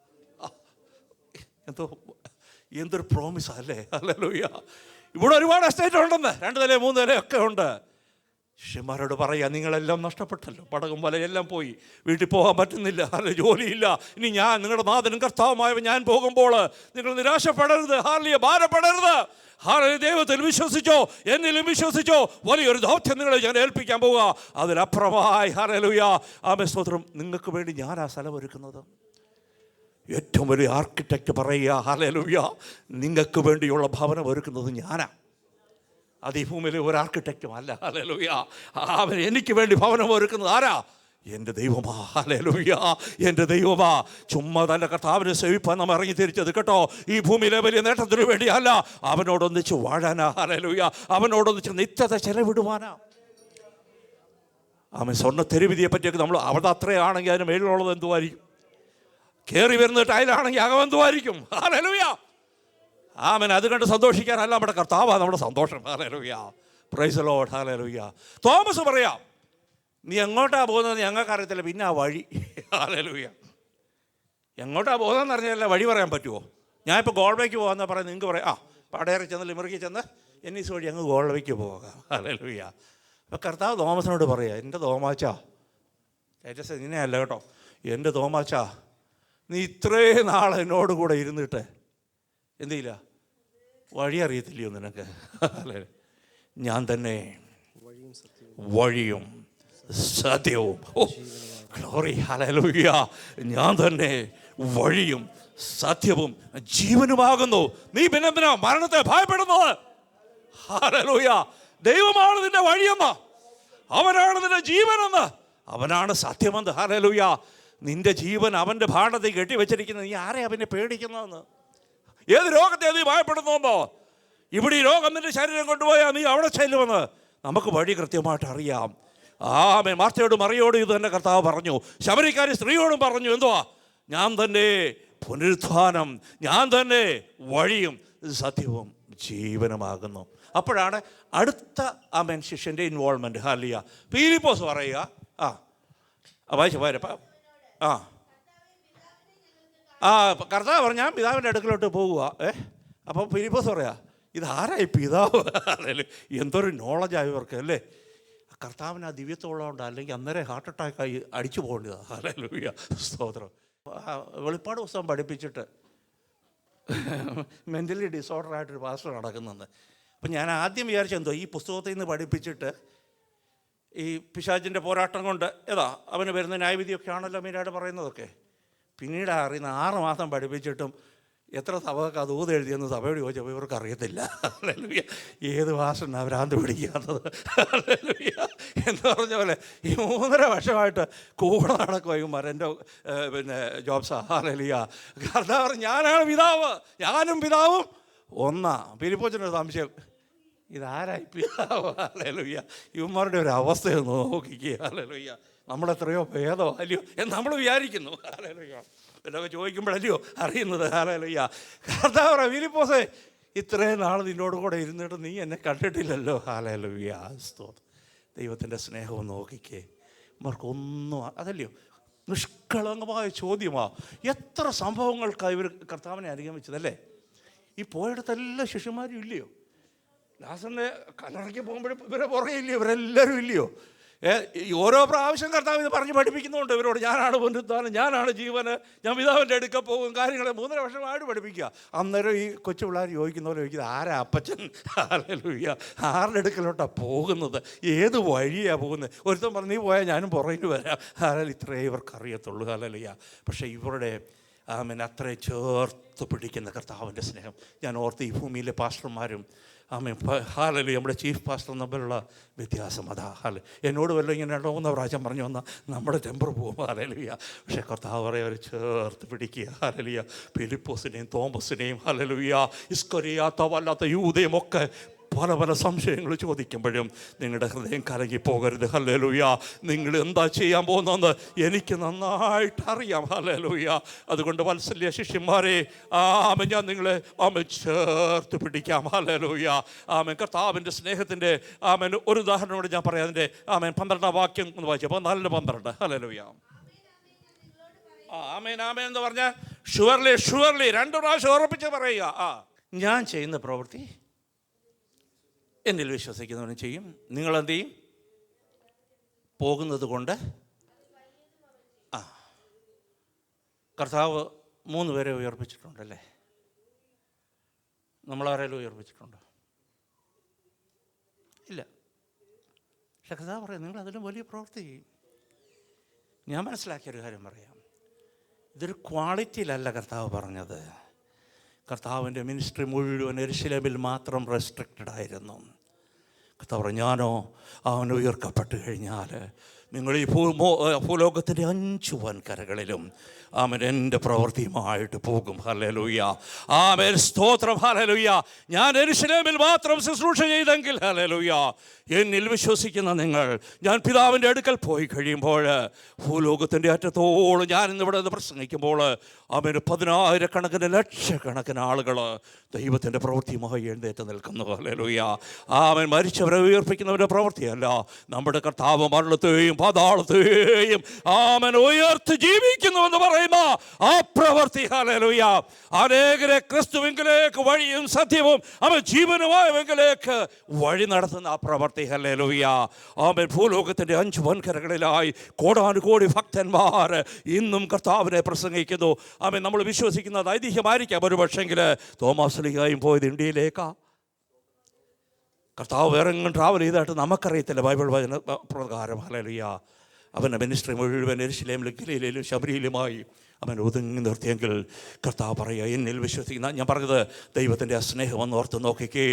എന്തൊരു പ്രോമിസാ അല്ലേ? ഹല്ലേലൂയ. ഇവിടെ ഒരുപാട് എസ്റ്റേറ്റ് ഉണ്ടെന്ന്, 2 നില 3 നില ഒക്കെ ഉണ്ട്. ശിഷ്യന്മാരോട് പറയുക, നിങ്ങളെല്ലാം നഷ്ടപ്പെട്ടല്ലോ, പടകും വലയെല്ലാം പോയി, വീട്ടിൽ പോകാൻ പറ്റുന്നില്ല, അല്ല ജോലിയില്ല. ഇനി ഞാൻ നിങ്ങളുടെ നാഥനും കർത്താവുമായ ഞാൻ പോകുമ്പോൾ നിങ്ങൾ നിരാശപ്പെടരുത്, ഹല്ലേലൂയ, ഭാരപ്പെടരുത്. ഹല്ലേലൂയ. ദൈവത്തിൽ വിശ്വസിച്ചോ, എന്നിലും വിശ്വസിച്ചോ. വലിയൊരു ദൗത്യം നിങ്ങളെ ഞാൻ ഏൽപ്പിക്കാൻ പോവുക. അതിലപ്പുറമായി, ഹല്ലേലൂയ, ആമേൻ, സ്തോത്രം, നിങ്ങൾക്ക് വേണ്ടി ഞാനാ സ്ഥലം ഒരുക്കുന്നത്. ഏറ്റവും വലിയ ആർക്കിടെക്റ്റ് പറയുക, ഹല്ലേലൂയ, നിങ്ങൾക്ക് വേണ്ടിയുള്ള ഭവനം ഒരുക്കുന്നത് ഞാനാ. അത് ഈ ഭൂമിയിലെ ഒരു ആർക്കിടെക്റ്റും അല്ല. ഹല്ലേലൂയ. അവൻ എനിക്ക് വേണ്ടി ഭവനം ഒരുക്കുന്നത് ആരാ? എൻ്റെ ദൈവമാ. ഹല്ലേലൂയ. എൻ്റെ ദൈവമാ. ചുമ്മാ തൻ്റെ കർത്താവിനെ സേവിപ്പാൻ നമ്മൾ ഇറങ്ങി തിരിച്ചത് കേട്ടോ. ഈ ഭൂമിയിലെ വലിയ നേട്ടത്തിന് വേണ്ടിയല്ല, അവനോടൊന്നിച്ച് വാഴാനാ. ഹല്ലേലൂയ. അവനോടൊന്നിച്ച് നിത്യത ചെലവിടുവാനാ. അവൻ സ്വർണ്ണ തെരുവിധിയെ പറ്റിയൊക്കെ നമ്മൾ അവിടെ അത്രയാണെങ്കിൽ അതിന് മേളിലുള്ളത് എന്തുമായിരിക്കും? കയറി വരുന്ന ടൈലാണെങ്കിൽ അകമെന്തുമായിരിക്കും? ഹല്ലേലൂയ. ആമേൻ. അത് കണ്ട് സന്തോഷിക്കാനല്ല നമ്മുടെ കർത്താവാണ് നമ്മുടെ സന്തോഷം. Hallelujah. Praise the Lord. Hallelujah. Thomas പറയാം, നീ എങ്ങോട്ടാ പോകുന്നത് ഞങ്ങൾക്ക് അറിയത്തില്ല, പിന്നെ ആ വഴി. ഹല്ലേലൂയ. എങ്ങോട്ടാ പോകുന്നതെന്ന് അറിഞ്ഞാലേ വഴി പറയാൻ പറ്റുമോ? ഞാനിപ്പോൾ ഗോൾവേക്ക് പോകാമെന്നാ പറയാം. നിങ്ങൾക്ക് പറയാം, പടയറി ചെന്ന് ലിമറിക്ക് ചെന്ന് എന്നീസ് വഴി അങ്ങ് ഗോൾവേക്ക് പോകാം. ഹല്ലേലൂയ. അപ്പോൾ കർത്താവ് തോമസിനോട് പറയാം, എൻ്റെ തോമാച്ചാ, ചേച്ചസ് നിന്നെ അല്ല കേട്ടോ, എൻ്റെ തോമാച്ചാ, നീ ഇത്രയും നാൾ എന്നോട് കൂടെ ഇരുന്നിട്ട് എന്തില്ല, വഴി അറിയത്തില്ലയോ നിനക്ക്? അല്ലേ, ഞാൻ തന്നെ വഴിയും സത്യവും. Oh glory, hallelujah. ഞാൻ തന്നെ വഴിയും സത്യവും ജീവനുമാകുന്നു. നീ പിന്നെന്തിനാ മരണത്തെ ഭയപ്പെടുന്നത്? ഹല്ലേലൂയ. ദൈവമാണ് നിന്റെ വഴിയെന്ന്, അവനാണ് നിന്റെ ജീവനെന്ന്, അവനാണ് സത്യമെന്ന്. ഹല്ലേലൂയ. നിന്റെ ജീവൻ അവൻ്റെ ഭാണ്ഡത്തിൽ കെട്ടിവെച്ചിരിക്കുന്നത്. നീ ആരെ അവനെ പേടിക്കുന്നതെന്ന്? ഏത് രോഗത്തെ നീ ഭയപ്പെടുന്നുവെന്നോ? ഇവിടെ ഈ രോഗം നിന്റെ ശരീരം കൊണ്ടുപോയാൽ നീ അവിടെ ചെല്ലുമെന്ന് നമുക്ക് വഴി കൃത്യമായിട്ട് അറിയാം. ആമേൻ. മാർത്തയോടും മറിയോടും ഇത് തന്നെ കർത്താവ് പറഞ്ഞു. ശമരിക്കാരി സ്ത്രീയോടും പറഞ്ഞു. എന്തുവാ? ഞാൻ തന്നെ പുനരുത്ഥാനം, ഞാൻ തന്നെ വഴിയും സത്യവും ജീവനുമാകുന്നു. അപ്പോഴാണ് അടുത്ത ആമേൻ ശിഷ്യൻ്റെ ഇൻവോൾവ്മെൻറ്റ്. ഹല്ലേലൂയ. ഫിലിപ്പോസ് പറയുക, വായിച്ചു പോരപ്പ. കർത്താവ് പറഞ്ഞു, ഞാൻ പിതാവിൻ്റെ അടുക്കലോട്ട് പോകുക. അപ്പോൾ ഫിലിപ്പോസ് പറയാ, ഇതാരായി പിതാവ്? എന്തൊരു നോളജായി ഇവർക്ക് അല്ലേ. കർത്താവിന് ആ ദിവ്യത്തോളമുണ്ട്, അല്ലെങ്കിൽ അന്നേരം ഹാർട്ട് അറ്റാക്കായി അടിച്ചു പോകേണ്ടതാണ്. ഹല്ലേലൂയ, സ്തോത്രം. വെളിപ്പാട് പുസ്തകം പഠിപ്പിച്ചിട്ട് മെൻ്റലി ഡിസോർഡറായിട്ടൊരു പാസ്റ്റർ നടക്കുന്നുണ്ട്. അപ്പം ഞാൻ ആദ്യം വിചാരിച്ചെന്തോ ഈ പുസ്തകത്തിൽ നിന്ന് പഠിപ്പിച്ചിട്ട് ഈ പിശാചിൻ്റെ പോരാട്ടം കൊണ്ട് അവന് വരുന്ന ന്യായവിധിയൊക്കെ ആണല്ലോ മെയിനായിട്ട് പറയുന്നതൊക്കെ. പിന്നീട് അറിയുന്ന 6 മാസം പഠിപ്പിച്ചിട്ടും എത്ര സഭകൾക്ക് അത് എഴുതിയെന്ന് സഭയോട് ചോദിച്ചപ്പോൾ ഇവർക്ക് അറിയത്തില്ല. ഹല്ലേലൂയ. ഏത് ഭാഷയാണ് ഭ്രാന്ത് പിടിക്കാത്തത്? ഹല്ലേലൂയ. എന്ന് പറഞ്ഞ പോലെ ഈ 3.5 വർഷമായിട്ട് കൂടെ നടക്കുമ്പോൾ എൻ്റെ ജോബ്സാ. ഹല്ലേലൂയ. കർത്താവ് ഞാനാണ് പിതാവ്, ഞാനും പിതാവും ഒന്നാ. ഫിലിപ്പോസിനൊരു സംശയം, ഇതാരായി പിതാവ്? ഹല്ലേലൂയ. ഇവന്മാരുടെ ഒരു അവസ്ഥയൊന്ന് നോക്കിക്കുക. ഹല്ലേലൂയ. നമ്മളെത്രയോ ഭേദമോ അല്ലയോ എന്ന് നമ്മൾ വിചാരിക്കുന്നു. ഹല്ലേലൂയ. എന്നൊക്കെ ചോദിക്കുമ്പോഴല്ലയോ അറിയുന്നത്. ഹല്ലേലൂയ. കർത്താവ് ഫിലിപ്പോസേ, ഇത്രയും നാൾ നിന്നോട് കൂടെ ഇരുന്നിട്ട് നീ എന്നെ കണ്ടിട്ടില്ലല്ലോ. ഹല്ലേലൂയ, സ്തോത്രം. ദൈവത്തിൻ്റെ സ്നേഹവും നോക്കിക്കേ. ഇവർക്കൊന്നും അതല്ലയോ നിഷ്കളങ്കമായ ചോദ്യമാണ്. എത്ര സംഭവങ്ങൾക്കാണ് ഇവർ കർത്താവിനെ അനുഗമിച്ചതല്ലേ. ഈ പോയിടത്തെല്ലാം ശിഷ്യന്മാരും ഇല്ലയോ? ലാസറിൻ്റെ കല്ലറയ്ക്ക് പോകുമ്പോഴും ഇവരെ പുറകെ ഇല്ലയോ? ഇവരെല്ലാവരും ഇല്ലയോ? ഓരോ പ്രാവശ്യം കർത്താവ് ഇത് പറഞ്ഞ് പഠിപ്പിക്കുന്നുണ്ട് ഇവരോട്. ഞാനാണ് പുനരുത്ഥാനം, ഞാനാണ് ജീവന്, ഞാൻ പിതാവിൻ്റെ അടുക്ക പോകും, കാര്യങ്ങളെ 3.5 വർഷമായിട്ട് പഠിപ്പിക്കുക. അന്നേരം ഈ കൊച്ചു പിള്ളേർ ചോദിക്കുന്ന പോലെ ചോദിക്കുന്നത്, ആരാ അപ്പച്ചൻ? ഹല്ലേലൂയ. ആരുടെ അടുക്കലോട്ടാണ് പോകുന്നത്? ഏത് വഴിയാണ് പോകുന്നത്? ഒരുത്തൻ പറഞ്ഞു, നീ പോയാൽ ഞാനും പുറകിന് വരാം. ഹല്ലേലൂയ. ഇത്രേ ഇവർക്ക് അറിയത്തുള്ളൂ. ഹല്ലേലൂയ. പക്ഷേ ഇവരുടെ അത്രയും ചേർത്ത് പിടിക്കുന്ന കർത്താവിൻ്റെ സ്നേഹം ഞാൻ ഓർത്ത് ഈ ഭൂമിയിലെ പാസ്റ്റർമാരും ഹല്ലേലൂയ നമ്മുടെ ചീഫ് പാസ്റ്ററും തമ്മിലുള്ള വ്യത്യാസം അതാ. എന്നോട് വല്ലതും ഇങ്ങനെ 2-3 പ്രാവശ്യം പറഞ്ഞു വന്നാൽ നമ്മുടെ ടെമ്പർ പോകും. ഹല്ലേലൂയ. പക്ഷേ കർത്താവ് അവർ ചേർത്ത് പിടിക്കുക. ഹല്ലേലൂയ. ഫിലിപ്പോസിനെയും തോമസിനെയും ഹല്ലേലൂയ ഇസ്കറിയാത്തവല്ലാത്ത യൂദയും ഒക്കെ പല സംശയങ്ങൾ ചോദിക്കുമ്പോഴും നിങ്ങളുടെ ഹൃദയം കലങ്ങി പോകരുത്. ഹല്ലേലൂയ. നിങ്ങൾ എന്താ ചെയ്യാൻ പോകുന്നതെന്ന് എനിക്ക് നന്നായിട്ട് അറിയാം. ഹല്ലേലൂയ. അതുകൊണ്ട് വത്സല്യ ശിഷ്യന്മാരെ ഞാൻ നിങ്ങളെ ചേർത്ത് പിടിക്കാം. ഹല്ലേലൂയ. കർത്താവിൻ്റെ സ്നേഹത്തിൻ്റെ ഒരു ഉദാഹരണോട് ഞാൻ പറയാം. അതിൻ്റെ 12-ാം വാക്യം ഒന്ന് വായിച്ചു. 14-12. ഹല്ലേലൂയ. ആമേൻ ആമേൻ എന്ന് പറഞ്ഞാൽ ഷുവർലി 2 പ്രാവശ്യം ഉറപ്പിച്ച് പറയുക. ഞാൻ ചെയ്യുന്ന പ്രവൃത്തി എന്നിൽ വിശ്വസിക്കുന്നവനും ചെയ്യും. നിങ്ങളെന്ത് ചെയ്യും? പോകുന്നത് കൊണ്ട്. കർത്താവ് 3 പേരെ ഉയർപ്പിച്ചിട്ടുണ്ടല്ലേ? നമ്മളാരെങ്കിലും ഉയർപ്പിച്ചിട്ടുണ്ടോ? ഇല്ല. പക്ഷെ കർത്താവ് പറയാം, നിങ്ങളതിലും വലിയ പ്രവൃത്തി ചെയ്യും. ഞാൻ മനസ്സിലാക്കിയൊരു കാര്യം പറയാം. ഇതൊരു ക്വാളിറ്റിയിലല്ല കർത്താവ് പറഞ്ഞത്. കർത്താവിൻ്റെ മിനിസ്ട്രി മുഴുവൻ യെരുശലേമിൽ മാത്രം റെസ്ട്രിക്റ്റഡ് ആയിരുന്നു. കർത്താവ് പറഞ്ഞു, ഞാനോ അവൻ ഉയർക്കപ്പെട്ട് കഴിഞ്ഞാൽ നിങ്ങൾ ഈ ഭൂലോകത്തിൻ്റെ 5 വൻകരകളിലും എൻ്റെ പ്രവൃത്തിയുമായിട്ട് പോകും. ഹല്ലേലൂയ. സ്തോത്രം. ഹല്ലേലൂയ. ഞാൻ യെരുശലേമിൽ മാത്രം ശുശ്രൂഷ ചെയ്തെങ്കിൽ ഹല്ലേലൂയ എന്നിൽ വിശ്വസിക്കുന്ന നിങ്ങൾ, ഞാൻ പിതാവിൻ്റെ അടുക്കൽ പോയി കഴിയുമ്പോൾ ഭൂലോകത്തിൻ്റെ അറ്റത്തോളം ഞാൻ ഇന്നിവിടെ നിന്ന് പ്രസംഗിക്കുമ്പോൾ 10,000-കണക്കിന് ലക്ഷക്കണക്കിന് ആളുകൾ ദൈവത്തിൻ്റെ പ്രവൃത്തിയുമായി എഴുന്നേറ്റ് നിൽക്കുന്നു. ഹല്ലേലൂയ. മരിച്ചവരെ ഉയർപ്പിക്കുന്നവരുടെ പ്രവൃത്തിയല്ല, നമ്മുടെ കർത്താവ് മരണത്തെയും പാതാളത്തെയും ഉയർത്തി ജീവിക്കുന്നുവെന്ന് പറയുന്ന ആ പ്രവൃത്തി. ഹല്ലേലൂയ. അനേകരെ ക്രിസ്തുവിലേക്ക് വഴിയും സത്യവും ജീവനുമായവെങ്കിലേക്ക് വഴി നടത്തുന്ന ആ പ്രവൃത്തി. ഹല്ലേലൂയ. ഭൂലോകത്തിൻ്റെ 5 വൻകരകളിലായി കോടാനുകോടി ഭക്തന്മാർ ഇന്നും കർത്താവിനെ പ്രസംഗിക്കുന്നു. നമ്മൾ വിശ്വസിക്കുന്നത് ഐതിഹ്യമായിരിക്കാം ഒരു പക്ഷെങ്കിൽ തോമാസ് ലീഗായും പോയത് ഇന്ത്യയിലേക്കാ. കർത്താവ് വേറെ എങ്ങും ട്രാവൽ ചെയ്തായിട്ട് നമുക്കറിയത്തില്ല. ബൈബിൾ വചന പ്രകാരം ഹല്ലേലൂയ അവൻ്റെ മിനിസ്ട്രി മുഴുവൻ യെരൂശലേമിലും ഗലീലയിലും ശബരിയിലുമായി അവൻ ഒതുങ്ങി നിർത്തിയെങ്കിൽ കർത്താവ് പറയുക, എന്നിൽ വിശ്വസിക്കുന്ന, ഞാൻ പറഞ്ഞത് ദൈവത്തിൻ്റെ ആ സ്നേഹം ഒന്ന് ഓർത്ത് നോക്കിക്കേ.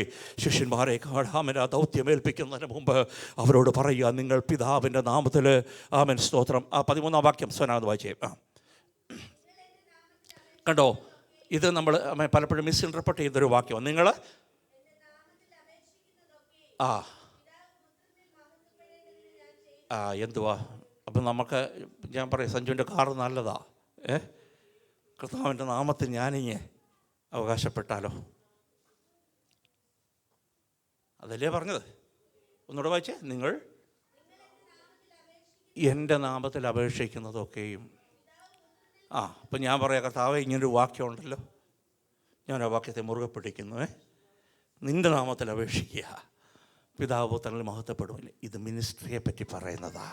ശിഷ്യന്മാരെ ആമൻ ആ ദൗത്യം ഏൽപ്പിക്കുന്നതിന് മുമ്പ് അവരോട് പറയുക, നിങ്ങൾ പിതാവിൻ്റെ നാമത്തിൽ ആമൻ സ്തോത്രം. ആ 13-ാം വാക്യം സ്വനാമത് വായിച്ചേ. കണ്ടോ, ഇത് നമ്മൾ പലപ്പോഴും മിസ്ഇൻറ്റർപ്രറ്റ് ചെയ്തൊരു വാക്യം. നിങ്ങൾ എന്തുവാ അപ്പം നമുക്ക്, ഞാൻ പറയാം, സഞ്ജുവിൻ്റെ കാറ് നല്ലതാ, കർത്താവിൻ്റെ നാമത്തിൽ ഞാനിങ്ങ് അവകാശപ്പെട്ടാലോ? അതല്ലേ പറഞ്ഞത്? ഒന്നുകൂടെ വായിച്ചേ. നിങ്ങൾ എൻ്റെ നാമത്തിൽ അപേക്ഷിക്കുന്നതൊക്കെയും. അപ്പം ഞാൻ പറയാം, കർത്താവേ ഇങ്ങനൊരു വാക്യമുണ്ടല്ലോ, ഞാൻ ആ വാക്യത്തെ മുറുകെ പിടിക്കുന്നു. നിൻ്റെ നാമത്തിൽ അപേക്ഷിക്കുക, പിതാവ് പുത്രനിൽ മഹത്വപ്പെടുമില്ല. ഇത് മിനിസ്ട്രിയെ പറ്റി പറയുന്നതാ.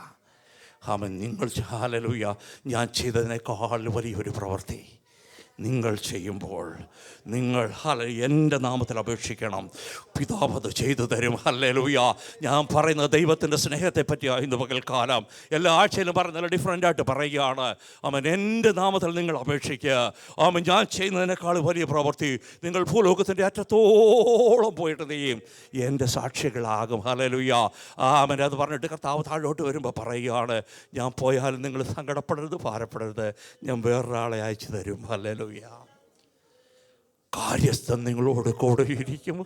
ആമേൻ. നിങ്ങൾ ഹല്ലേലൂയ ഞാൻ ചെയ്തതിനേക്കാൾ വലിയൊരു പ്രവൃത്തി നിങ്ങൾ ചെയ്യുമ്പോൾ നിങ്ങൾ എൻ്റെ നാമത്തിൽ അപേക്ഷിക്കണം, പിതാവ് അത് ചെയ്തു തരും. ഹല്ലേലൂയ. ഞാൻ പറയുന്നത് ദൈവത്തിൻ്റെ സ്നേഹത്തെ പറ്റിയാണ് ഇന്ന് പകൽക്കാലം. എല്ലാ ആഴ്ചയിലും പറയുന്നത് ഡിഫറൻ്റായിട്ട് പറയുകയാണ്. ആമേൻ. എൻ്റെ നാമത്തിൽ നിങ്ങൾ അപേക്ഷിക്കുക. ആമേൻ. ഞാൻ ചെയ്യുന്നതിനേക്കാൾ വലിയ പ്രവൃത്തി നിങ്ങൾ ഭൂലോകത്തിൻ്റെ അറ്റത്തോളം പോയിട്ട് ചെയ്യും, എൻ്റെ സാക്ഷികളാകും. ഹല്ലേലൂയ. ആമേൻ. അത് പറഞ്ഞിട്ട് കർത്താവ് താഴോട്ട് വരുമ്പോൾ പറയുകയാണ്, ഞാൻ പോയാലും നിങ്ങൾ സങ്കടപ്പെടരുത്, ഭാരപ്പെടരുത്, ഞാൻ വേറൊരാളെ അയച്ചു തരും. ഹല്ലേലൂയ. കാര്യസ്ഥൻ നിങ്ങളോട് കൂടെ ഇരിക്കും.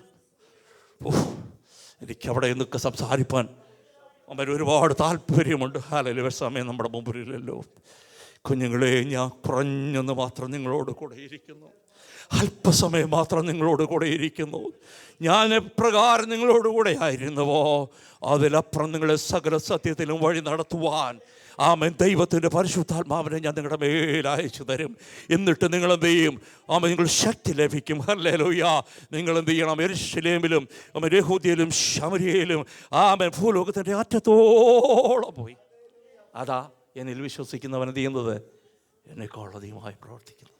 എനിക്കവിടെ നിന്നൊക്കെ സംസാരിപ്പാൻ അവൻ ഒരുപാട് താല്പര്യമുണ്ട്. ഹല്ലേലൂയ. സമയം നമ്മുടെ മുമ്പിലില്ലല്ലോ. കുഞ്ഞുങ്ങളെ, ഞാൻ കുറഞ്ഞെന്ന് മാത്രം നിങ്ങളോട് കൂടെ ഇരിക്കുന്നു, അല്പസമയം മാത്രം നിങ്ങളോട് കൂടെ ഇരിക്കുന്നു. ഞാൻ എപ്രകാരം നിങ്ങളോട് കൂടെ ആയിരുന്നുവോ അതിലപ്പുറം നിങ്ങളെ സകല സത്യത്തിലും വഴി നടത്തുവാൻ ആമേൻ ദൈവത്തിൻ്റെ പരിശുദ്ധാത്മാവിനെ ഞാൻ നിങ്ങളുടെ മേൽ അയച്ചു തരും. എന്നിട്ട് നിങ്ങളെന്ത് ചെയ്യും? ആമേൻ, നിങ്ങൾ ശക്തി ലഭിക്കും. ഹല്ലേലൂയ. നിങ്ങളെന്ത് ചെയ്യണം? യെരൂശലേമിലും യഹൂദയിലും ശമരിയയിലും ആമേൻ ഭൂലോകത്തിൻ്റെ അറ്റത്തോളം പോയി. അതാ എന്നിൽ വിശ്വസിക്കുന്നവൻ എന്ത് ചെയ്യുന്നത്? എന്നെക്കാൾ അധികമായി പ്രവർത്തിക്കുന്നത്.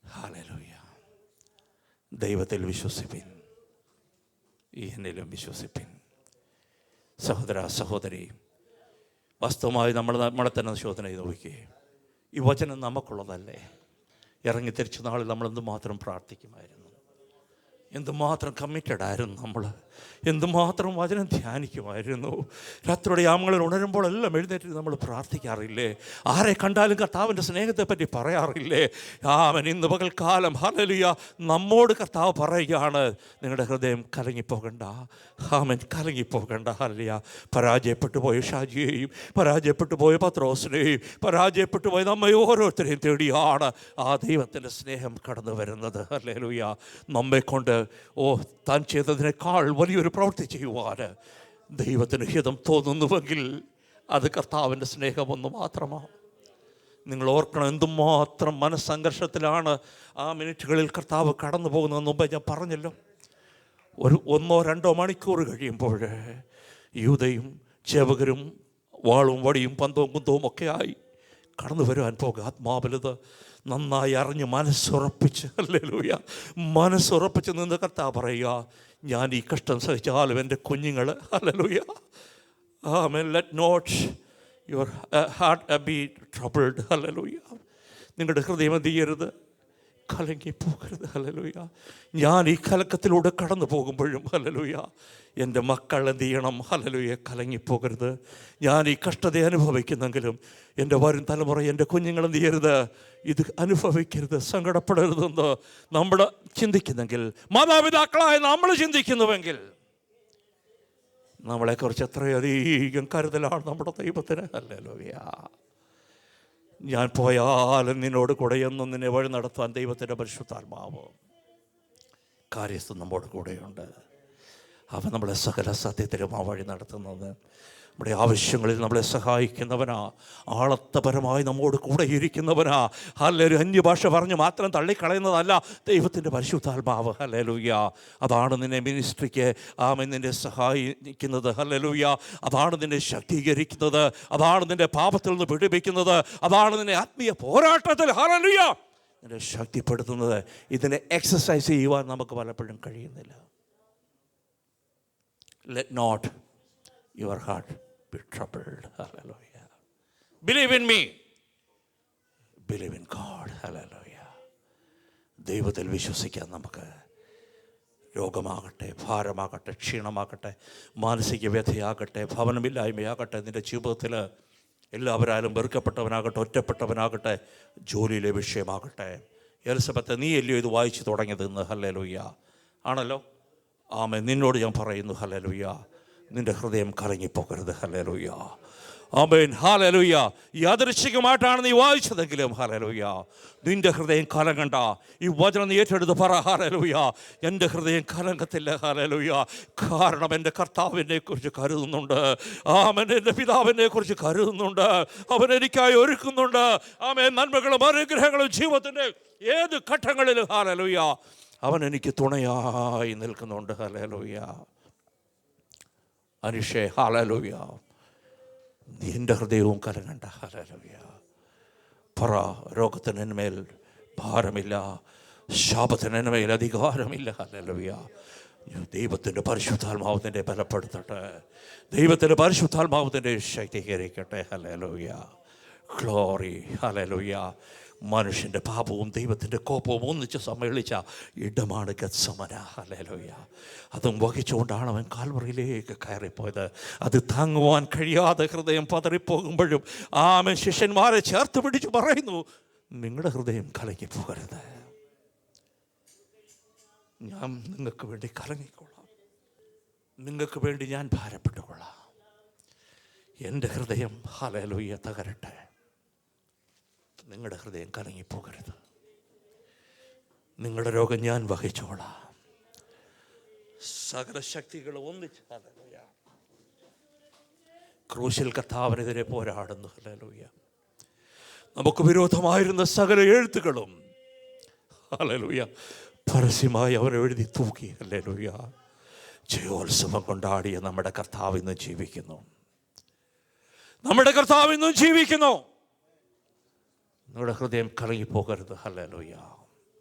ഹല്ലേലൂയ. ദൈവത്തിൽ വിശ്വസിപ്പിൻ, എന്നിലും വിശ്വസിപ്പിൻ. സഹോദര സഹോദരി, വാസ്തവമായി നമ്മളെ തന്നെ ശോധന ചെയ്ത് നോക്കുകയും ഈ വചനം നമുക്കുള്ളതല്ലേ? ഇറങ്ങി തിരിച്ച നാളിൽ നമ്മൾ എന്തുമാത്രം പ്രാർത്ഥിക്കുമായിരുന്നു, എന്തുമാത്രം കമ്മിറ്റഡായിരുന്നു നമ്മൾ, എന്തുമാത്രം വചനം ധ്യാനിക്കുമായിരുന്നു. രാത്രിയുടെ യാമങ്ങളിൽ ഉണരുമ്പോഴെല്ലാം എഴുന്നേറ്റ് നമ്മൾ പ്രാർത്ഥിക്കാറില്ലേ? ആരെ കണ്ടാലും കർത്താവിൻ്റെ സ്നേഹത്തെപ്പറ്റി പറയാറില്ലേ? ആമൻ. ഇന്ന് പകൽക്കാലം ഹല്ലേലൂയ നമ്മോട് കർത്താവ് പറയുകയാണ്, നിങ്ങളുടെ ഹൃദയം കലങ്ങിപ്പോകണ്ട. ആമൻ, കലങ്ങിപ്പോകണ്ട. ഹല്ലേലൂയ. പരാജയപ്പെട്ടു പോയ ഷാജിയെയും പരാജയപ്പെട്ടു പോയ പത്രോസിനെയും പരാജയപ്പെട്ടു പോയ നമ്മെ ഓരോരുത്തരെയും തേടിയാണ് ആ ദൈവത്തിൻ്റെ സ്നേഹം കടന്നു വരുന്നത്. ഹല്ലേലൂയ. നമ്മെ കൊണ്ട് താൻ ചെയ്തതിനേക്കാൾ വലിയൊരു പ്രവൃത്തി ചെയ്യുവാൻ ദൈവത്തിന് ഹിതം തോന്നുന്നുവെങ്കിൽ അത് കർത്താവിൻ്റെ സ്നേഹമൊന്നു മാത്രമാണ്. നിങ്ങൾ ഓർക്കണം, എന്തുമാത്രം മനസ്സംഘർഷത്തിലാണ് ആ മിനിറ്റുകളിൽ കർത്താവ് കടന്നു പോകുന്നതെന്ന് മുമ്പേ ഞാൻ പറഞ്ഞല്ലോ. 1-2 മണിക്കൂർ കഴിയുമ്പോൾ യൂദയും ചേവകരും വാളും വടിയും പന്തവും കുന്തവും ഒക്കെ ആയി കടന്നു വരുവാൻ പോകുക. ആത്മാവിലത് നന്നായി അറിഞ്ഞ് മനസ്സുറപ്പിച്ച്, ഹല്ലേലൂയ, മനസ്സുറപ്പിച്ച് നിന്ന് കർത്താവ് പറയുക, ഞാൻ ഈ കഷ്ടം സഹിച്ചാലും എൻ്റെ കുഞ്ഞുങ്ങൾ, hallelujah, amen, let not your heart be troubled. Hallelujah. നിങ്ങളുടെ ഹൃദയം എന്ത് ചെയ്യരുത്? കലങ്ങിപ്പോകരുത്. ഹല്ലേലൂയ. ഞാൻ ഈ കലക്കത്തിലൂടെ കടന്നു പോകുമ്പോഴും ഹല്ലേലൂയ എൻ്റെ മക്കൾ എന്ത് ചെയ്യണം? ഹല്ലേലൂയ, കലങ്ങിപ്പോകരുത്. ഞാൻ ഈ കഷ്ടത അനുഭവിക്കുന്നെങ്കിലും എൻ്റെ വരും തലമുറ, എൻ്റെ കുഞ്ഞുങ്ങൾ എന്ത് ചെയ്യരുത്? ഇത് അനുഭവിക്കരുത്, സങ്കടപ്പെടരുതെന്ന് നമ്മൾ ചിന്തിക്കുന്നെങ്കിൽ, മാതാപിതാക്കളായ നമ്മൾ ചിന്തിക്കുന്നുവെങ്കിൽ, നമ്മളെക്കുറിച്ച് എത്രയധികം കരുതലാണ് നമ്മുടെ ദൈവത്തിന്. ഹല്ലേലൂയ. ഞാൻ പോയാലും നിന്നോട് കൂടെ എന്നും നിന്നെ വഴി നടത്താൻ ദൈവത്തിൻ്റെ പരിശുദ്ധാത്മാവ് കാര്യസ്ഥൻ നമ്മോട് കൂടെയുണ്ട്. അവൻ നമ്മളെ സകല സത്യത്തിലും ആ വഴി നടത്തുന്നത്. നമ്മുടെ ആവശ്യങ്ങളിൽ നമ്മളെ സഹായിക്കുന്നവനാ, ആളത്തപരമായി നമ്മോട് കൂടെ ഇരിക്കുന്നവനാ. ഹല്ലേലൂയ. അന്യഭാഷ പറഞ്ഞ് മാത്രം തള്ളിക്കളയുന്നതല്ല ദൈവത്തിൻ്റെ പരിശുദ്ധാത്മാവ്. ഹല്ലേലൂയ. അതാണ് നിന്നെ മിനിസ്ട്രിക്ക് നിന്നെ സഹായിക്കുന്നത്. ഹല്ലേലൂയ. അതാണ് നിന്നെ ശക്തീകരിക്കുന്നത്, അതാണ് നിന്നെ പാപത്തിൽ നിന്ന് പിടിപ്പിക്കുന്നത്, അതാണ് നിന്നെ ആത്മീയ പോരാട്ടത്തിൽ ഹല്ലേലൂയ നിന്നെ ശക്തിപ്പെടുത്തുന്നത്. ഇതിനെ എക്സസൈസ് ചെയ്യുവാൻ നമുക്ക് പലപ്പോഴും കഴിയുന്നില്ല. let not your heart be troubled. Hallelujah. Believe in me. Believe in God. Hallelujah. ദൈവത്തിൽ വിശ്വസിക്കാൻ നമുക്ക്. രോഗമാകട്ടെ, ഭാരമാകട്ടെ, ക്ഷീണമാകട്ടെ, മാനസിക വ്യഥയാകട്ടെ, ഭവനമില്ലായ്മയാകട്ടെ, നിൻ്റെ ജീവിതത്തിൽ എല്ലാവരാലും വെറുക്കപ്പെട്ടവനാകട്ടെ, ഒറ്റപ്പെട്ടവനാകട്ടെ, ജോലിയിലെ വിഷയമാകട്ടെ, എലിസബത്ത് നീ അല്ലയോ ഇത് വായിച്ചു തുടങ്ങിയത് ഇന്ന്? ഹല്ലേലൂയ. ആണല്ലോ. ആമേൻ. നിന്നോട് ഞാൻ പറയുന്നു, ഹല്ലേലൂയ, നിൻ്റെ ഹൃദയം കലങ്ങിപ്പോകരുത്. ഹല്ലേലൂയ. ആമേൻ. ഹല്ലേലൂയ. യാദൃശ്ചികമായിട്ടാണ് നീ വായിച്ചതെങ്കിലും ഹല്ലേലൂയ, നിൻ്റെ ഹൃദയം കലങ്ങണ്ട. ഈ വചനം നീ ഏറ്റെടുത്ത് പറ, ഹല്ലേലൂയ, എൻ്റെ ഹൃദയം കലങ്ങത്തില്ല. ഹല്ലേലൂയ. കാരണം എൻ്റെ കർത്താവിനെ കുറിച്ച് കരുതുന്നുണ്ട്. ആമേൻ. എൻ്റെ പിതാവിനെ കുറിച്ച് കരുതുന്നുണ്ട്. അവൻ എനിക്കായി ഒരുക്കുന്നുണ്ട്. ആമേൻ. നന്മകളും അനുഗ്രഹങ്ങളും ജീവിതത്തിൻ്റെ ഏത് ഘട്ടങ്ങളിലും ഹല്ലേലൂയ അവൻ എനിക്ക് തുണയായി നിൽക്കുന്നുണ്ട്. ഹല്ലേലൂയ. അനുഷേ, ഹല്ലേലൂയ, എൻ്റെ ഹൃദയവും കലങ്ങണ്ട. ഹല്ലേലൂയ. പറ, രോഗത്തിന് എന്മേൽ ഭാരമില്ല, ശാപത്തിന് എന്മേൽ അധികാരമില്ല. ഹല്ലേലൂയ. ദൈവത്തിൻ്റെ പരിശുദ്ധാത്മാവിനെ ബലപ്പെടുത്തട്ടെ. ദൈവത്തിൻ്റെ പരിശുദ്ധാത്മാവിനെ ശക്തീകരിക്കട്ടെ. ഹല്ലേലൂയ. ഗ്ലോറി. ഹല്ലേലൂയ. മനുഷ്യൻ്റെ പാപവും ദൈവത്തിൻ്റെ കോപവും ഒന്നിച്ച് സമ്മേളിച്ച ഇടമാണ് ഗത്സമന. ഹല്ലേലൂയ. അതും വഹിച്ചുകൊണ്ടാണ് അവൻ കാൽവറിയിലേക്ക് കയറിപ്പോയത്. അത് താങ്ങുവാൻ കഴിയാതെ ഹൃദയം പതറിപ്പോകുമ്പോഴും ആമൻ ശിഷ്യന്മാരെ ചേർത്ത് പിടിച്ച് പറയുന്നു, നിങ്ങളുടെ ഹൃദയം കലങ്ങിപ്പോകരുത്, ഞാൻ നിങ്ങൾക്ക് വേണ്ടി കലങ്ങിക്കൊള്ളാം, നിങ്ങൾക്ക് വേണ്ടി ഞാൻ ഭാരപ്പെട്ടുകൊള്ളാം. എൻ്റെ ഹൃദയം ഹല്ലേലൂയ തകരട്ടെ, നിങ്ങളുടെ ഹൃദയം കലങ്ങിപ്പോകരുത്. നിങ്ങളുടെ രോഗം ഞാൻ വഹിച്ചോളാം. സകല ശക്തികൾ ഒന്നിച്ച് ഹല്ലേലൂയ ക്രൂശിൽ കർത്താവിനെതിരെ പോരാടുന്നു. ഹല്ലേലൂയ. നമുക്ക് വിരോധമായിരുന്ന സകല എഴുത്തുകളും ഹല്ലേലൂയ പരസ്യമായി അവർ എഴുതി തൂക്കി. ഹല്ലേലൂയ. ജയോത്സവം കൊണ്ടാടിയ നമ്മുടെ കർത്താവ് ഇന്ന് ജീവിക്കുന്നു. നമ്മുടെ കർത്താവ് ഇന്നും ജീവിക്കുന്നു. നിങ്ങളുടെ ഹൃദയം കലങ്ങിപ്പോകരുത്. ഹല്ലേലൂയ.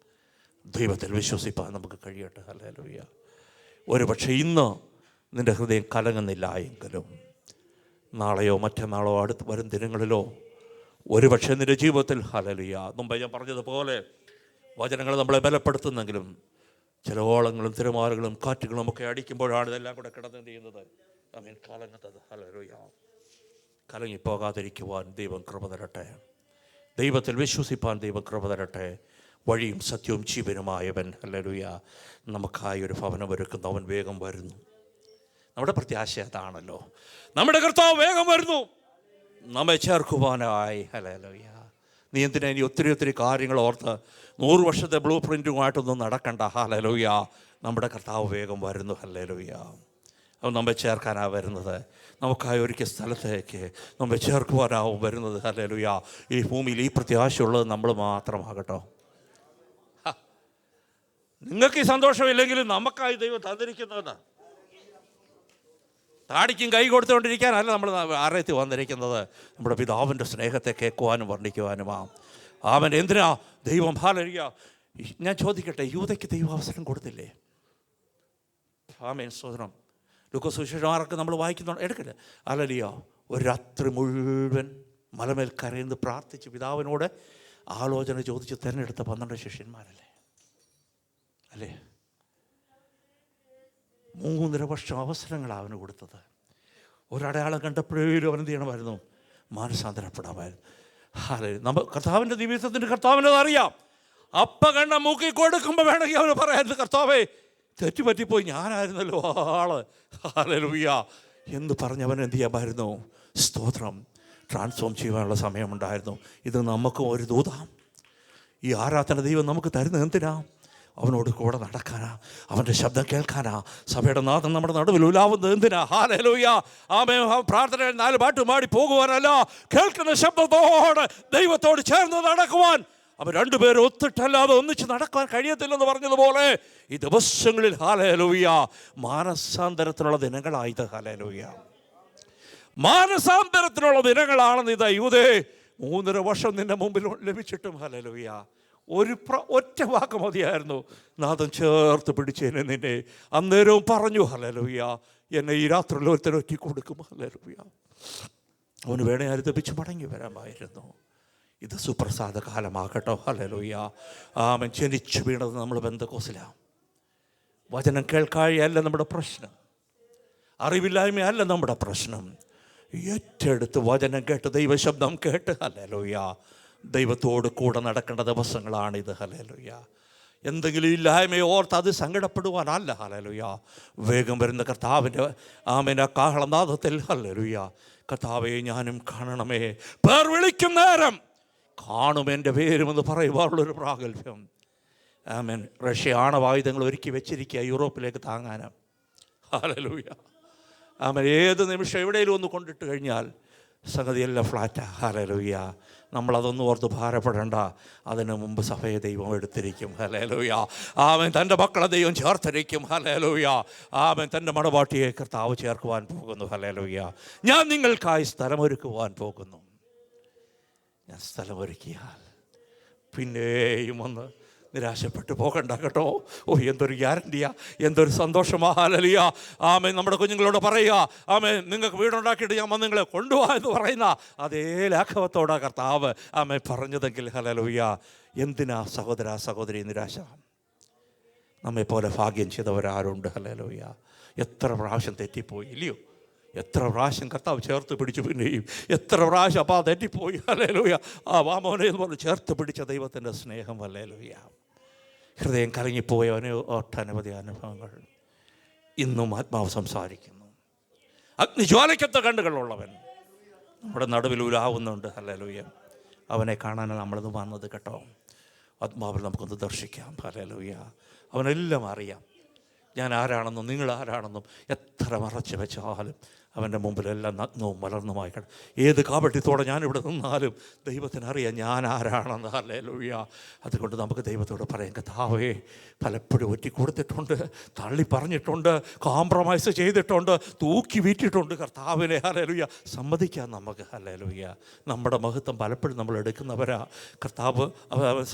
ദൈവത്തിൽ വിശ്വസിപ്പാൻ നമുക്ക് കഴിയട്ടെ. ഹല്ലേലൂയ. ഒരുപക്ഷെ ഇന്ന് നിൻ്റെ ഹൃദയം കലങ്ങുന്നില്ല എങ്കിലും നാളെയോ മറ്റന്നാളോ അടുത്ത് വരും ദിനങ്ങളിലോ ഒരുപക്ഷെ നിൻ്റെ ജീവിതത്തിൽ ഹല്ലേലൂയ, മുമ്പ് ഞാൻ പറഞ്ഞതുപോലെ വചനങ്ങൾ നമ്മളെ ബലപ്പെടുത്തുന്നെങ്കിലും ചില ഓളങ്ങളും തിരമാലകളും കാറ്റുകളും ഒക്കെ അടിക്കുമ്പോഴാണ് ഇതെല്ലാം കൂടെ കിടന്ന് ചെയ്യുന്നത്. ആമേൻ. കലങ്ങുന്നത്. ഹല്ലേലൂയ. കലങ്ങിപ്പോകാതിരിക്കുവാൻ ദൈവം കൃപ തരട്ടെ. ദൈവത്തിൽ വിശ്വസിപ്പാൻ ദൈവം കൃപ തരട്ടെ. വഴിയും സത്യവും ജീവനുമായവൻ ഹല്ലേലൂയ നമുക്കായി ഒരു ഭവനം ഒരുക്കുന്നവൻ വേഗം വരുന്നു. നമ്മുടെ പ്രത്യാശ അതാണല്ലോ. നമ്മുടെ കർത്താവ് വേഗം വരുന്നു നമ്മെ ചേർക്കുവാനായി. ഹല്ലേലൂയ. നീ എന്തിനാ ഇനി ഒത്തിരി കാര്യങ്ങൾ ഓർത്ത് 100 വർഷത്തെ ബ്ലൂ പ്രിൻറ്റുമായിട്ടൊന്നും നടക്കണ്ട. ഹല്ലേലൂയ. നമ്മുടെ കർത്താവ് വേഗം വരുന്നു. ഹല്ലേലൂയ. അവൻ നമ്മെ ചേർക്കാനാണ് വരുന്നത്. നമുക്കായി ഒരുക്കിയ സ്ഥലത്തേക്ക് നമ്മെ ചേർക്കുവാനാവും വരുന്നത്. ഹല്ലേലൂയ. ഈ ഭൂമിയിൽ ഈ പ്രത്യാശയുള്ളത് നമ്മൾ മാത്രമാകട്ടോ. നിങ്ങൾക്ക് ഈ സന്തോഷമില്ലെങ്കിലും നമുക്കായി ദൈവം തന്നിരിക്കുന്നതെന്ന് താടിക്കും കൈ കൊടുത്തുകൊണ്ടിരിക്കാനല്ല നമ്മൾ ആറയത്തിൽ വന്നിരിക്കുന്നത്. നമ്മുടെ പിതാവിൻ്റെ സ്നേഹത്തെ കേൾക്കുവാനും വർണ്ണിക്കുവാനുമാ. അവൻ എന്തിനാ ദൈവം ഹല്ലേലൂയ. ഞാൻ ചോദിക്കട്ടെ, യൂദയ്ക്ക് ദൈവം അവസരം കൊടുത്തില്ലേ? ആമേൻ. സ്തോത്രം. ലൂക്കോസ് സുവിശേഷമാർക്ക് നമ്മൾ വായിക്കുന്നുണ്ട്, എടുക്കില്ല. ഹല്ലേലൂയ. ഒരു രാത്രി മുഴുവൻ മലമേൽ കരയുന്നത് പ്രാർത്ഥിച്ച് പിതാവിനോട് ആലോചന ചോദിച്ച് തിരഞ്ഞെടുത്ത 12 ശിഷ്യന്മാരല്ലേ അല്ലേ? 3.5 വർഷം അവസരങ്ങളാണ് അവന് കൊടുത്തത്. ഒരടയാളം കണ്ടപ്പോഴേലും അവൻ എന്ത് ചെയ്യണമായിരുന്നു? മാനസാന്തരപ്പെടാമായിരുന്നു. ഹല്ലേലൂയ. നമ്മൾ കർത്താവിൻ്റെ ദിവസത്തിൻ്റെ കർത്താവിനത് അറിയാം. അപ്പം കണ്ട മൂക്കി കൊടുക്കുമ്പോൾ വേണമെങ്കിൽ അവന് പറയായിരുന്നു, കർത്താവേ തെറ്റുപറ്റിപ്പോയി, ഞാനായിരുന്നല്ലോ ആള്. ഹല്ലേലൂയ എന്ന് പറഞ്ഞവൻ എന്ത് ചെയ്യാമായിരുന്നു? സ്തോത്രം. ട്രാൻസ്ഫോം ചെയ്യാനുള്ള സമയമുണ്ടായിരുന്നു. ഇത് നമുക്കും ഒരു ദൂതാം. ഈ ആരാധന ദൈവം നമുക്ക് തരുന്നത് എന്തിനാ? അവനോട് കൂടെ നടക്കാനാ, അവൻ്റെ ശബ്ദം കേൾക്കാനാ. സഭയുടെ നാഥൻ നമ്മുടെ നടുവിൽ ഉലാവുന്നത് എന്തിനാ? ഹല്ലേലൂയ. ആമേൻ. പ്രാർത്ഥന 4 പാട്ട് പാടി പോകുവാനല്ല, കേൾക്കുന്ന ശബ്ദത്തോട് ദൈവത്തോട് ചേർന്ന് നടക്കുവാൻ. അവർ 2 പേരും ഒത്തിട്ടല്ലാതെ ഒന്നിച്ച് നടക്കാൻ കഴിയത്തില്ലെന്ന് പറഞ്ഞതുപോലെ ഈ ദിവസങ്ങളിൽ ഹല്ലേലൂയ മാനസാന്തരത്തിനുള്ള ദിനങ്ങളായത്. ഹല്ലേലൂയ. മാനസാന്തരത്തിനുള്ള ദിനങ്ങളാണെന്ന് ഇത്. യൂദേ 3.5 വർഷം നിന്റെ മുമ്പിൽ ലഭിച്ചിട്ടും ഹല്ലേലൂയ ഒറ്റ വാക്ക് മതിയായിരുന്നു, നാഥൻ ചേർത്ത് പിടിച്ചേനെ നിന്നെ. അന്നേരവും പറഞ്ഞു ഹല്ലേലൂയ, എന്നെ ഈ രാത്രിയിൽ ഒരുത്തരൊറ്റി കൊടുക്കും. ഹല്ലേലൂയ. അവന് വേണേ അനുദപിച്ച് മടങ്ങി വരാമായിരുന്നു. ഇത് സുപ്രസാദ കാലമാകട്ടോ. ഹല്ലേലൂയ. ആമേൻ. ജനിച്ചു വീണത് നമ്മൾ പെന്തക്കോസിലാണ്. വചനം കേൾക്കാഴിയല്ല നമ്മുടെ പ്രശ്നം, അറിവില്ലായ്മയല്ല നമ്മുടെ പ്രശ്നം. ഏറ്റെടുത്ത് വചനം കേട്ട് ദൈവശബ്ദം കേട്ട് ഹല്ലേലൂയ ദൈവത്തോട് കൂടെ നടക്കേണ്ട ദിവസങ്ങളാണിത്. ഹല്ലേലൂയ. എന്തെങ്കിലും ഇല്ലായ്മയോ ഓർത്ത് അത് സങ്കടപ്പെടുവാനല്ല. ഹല്ലേലൂയ. വേഗം വരുന്ന കർത്താവിൻ്റെ ആമേൻ ആ കാഹളനാദത്തിൽ ഹല്ലേലൂയ, കർത്താവെ ഞാനും കാണണമേ, പേർ വിളിക്കും നേരം കാണും എൻ്റെ പേരുമെന്ന് പറയുവാനുള്ളൊരു പ്രാഗൽഭ്യം. ആമേൻ. റഷ്യ ആണവായുധങ്ങൾ ഒരുക്കി വെച്ചിരിക്കുക യൂറോപ്പിലേക്ക് താങ്ങാനും. ഹല്ലേലൂയ. ആമേൻ. ഏത് നിമിഷം എവിടെയെങ്കിലും ഒന്ന് കൊണ്ടിട്ട് കഴിഞ്ഞാൽ സംഗതിയെല്ലാം ഫ്ലാറ്റാ. ഹല്ലേലൂയ. നമ്മളതൊന്നും ഓർത്ത് ഭാരപ്പെടേണ്ട. അതിന് മുമ്പ് സഭയെ ദൈവം എടുത്തിരിക്കും. ഹല്ലേലൂയ. ആമേൻ. തൻ്റെ മക്കളെ ദൈവം ചേർത്തിരിക്കും. ഹല്ലേലൂയ. ആമേൻ. തൻ്റെ മണവാട്ടിയെ കർത്താവ് ചേർക്കുവാൻ പോകുന്നു. ഹല്ലേലൂയ. ഞാൻ നിങ്ങൾക്കായി സ്ഥലമൊരുക്കുവാൻ പോകുന്നു. ഞാൻ സ്ഥലമൊരുക്കിയാൽ പിന്നെയും ഒന്ന് നിരാശപ്പെട്ടു പോകണ്ട കേട്ടോ. എന്തൊരു ഗ്യാരണ്ടിയാ, എന്തൊരു സന്തോഷമാ. ഹല്ലേലൂയ. ആമേൻ. നമ്മുടെ കുഞ്ഞുങ്ങളോട് പറയുക, ആമേൻ, നിങ്ങൾക്ക് വീടുണ്ടാക്കിയിട്ട് ഞാൻ നിങ്ങളെ കൊണ്ടുപോകാ എന്ന് പറയുന്ന അതേ ലാഘവത്തോടാ കർത്താവ് ആമേൻ പറഞ്ഞതെങ്കിൽ ഹല്ലേലൂയ. എന്തിനാ സഹോദര സഹോദരി നിരാശ? നമ്മെപ്പോലെ ഭാഗ്യം ചെയ്തവരാരുണ്ട്? ഹല്ലേലൂയ. എത്ര പ്രാവശ്യം തെറ്റിപ്പോയി ഇല്ലയോ? എത്ര പ്രാവശ്യം കർത്താവ് ചേർത്ത് പിടിച്ചു, പിന്നെയും എത്ര പ്രാവശ്യം അപ്പോൾ തെറ്റിപ്പോയി. ഹല്ലേലൂയ. ആ വാമോനെ എന്ന് പറഞ്ഞ് ചേർത്ത് പിടിച്ച ദൈവത്തിൻ്റെ സ്നേഹം. ഹല്ലേലൂയ. ഹൃദയം കലങ്ങിപ്പോയവന് ഒട്ടനവധി അനുഭവങ്ങൾ. ഇന്നും ആത്മാവ് സംസാരിക്കുന്നു. അഗ്നിജ്വാലയ്ക്കത്ത കണ്ണുകളുള്ളവൻ നമ്മുടെ നടുവിൽ ഉലാവുന്നുണ്ട്. ഹല്ലേലൂയ. അവനെ കാണാനാണ് നമ്മളിന്ന് വന്നത് കേട്ടോ. ആത്മാവിൽ നമുക്കൊന്ന് ദർശിക്കാം. ഹല്ലേലൂയ. അവനെല്ലാം അറിയാം. ഞാൻ ആരാണെന്നും നിങ്ങൾ ആരാണെന്നും എത്ര മറച്ച് വെച്ചാലും അവൻ്റെ മുമ്പിലെല്ലാം നഗ്നവും മലർന്നുമായി കിടക്കും. ഏത് കാപട്യത്തോടെ ഞാനിവിടെ നിന്നാലും ദൈവത്തിനറിയാം ഞാൻ ആരാണെന്ന്. ഹല്ലേലൂയ. അതുകൊണ്ട് നമുക്ക് ദൈവത്തോട് പറയാം, കർത്താവേ, പലപ്പോഴും ഒറ്റി കൊടുത്തിട്ടുണ്ട്, തള്ളി പറഞ്ഞിട്ടുണ്ട്, കോംപ്രമൈസ് ചെയ്തിട്ടുണ്ട്, തൂക്കി വീറ്റിട്ടുണ്ട് കർത്താവിനെ. ഹല്ലേലൂയ. സമ്മതിക്കാം നമുക്ക്. ഹല്ലേലൂയ. നമ്മുടെ മഹത്വം പലപ്പോഴും നമ്മൾ എടുക്കുന്നവരാ. കർത്താവ്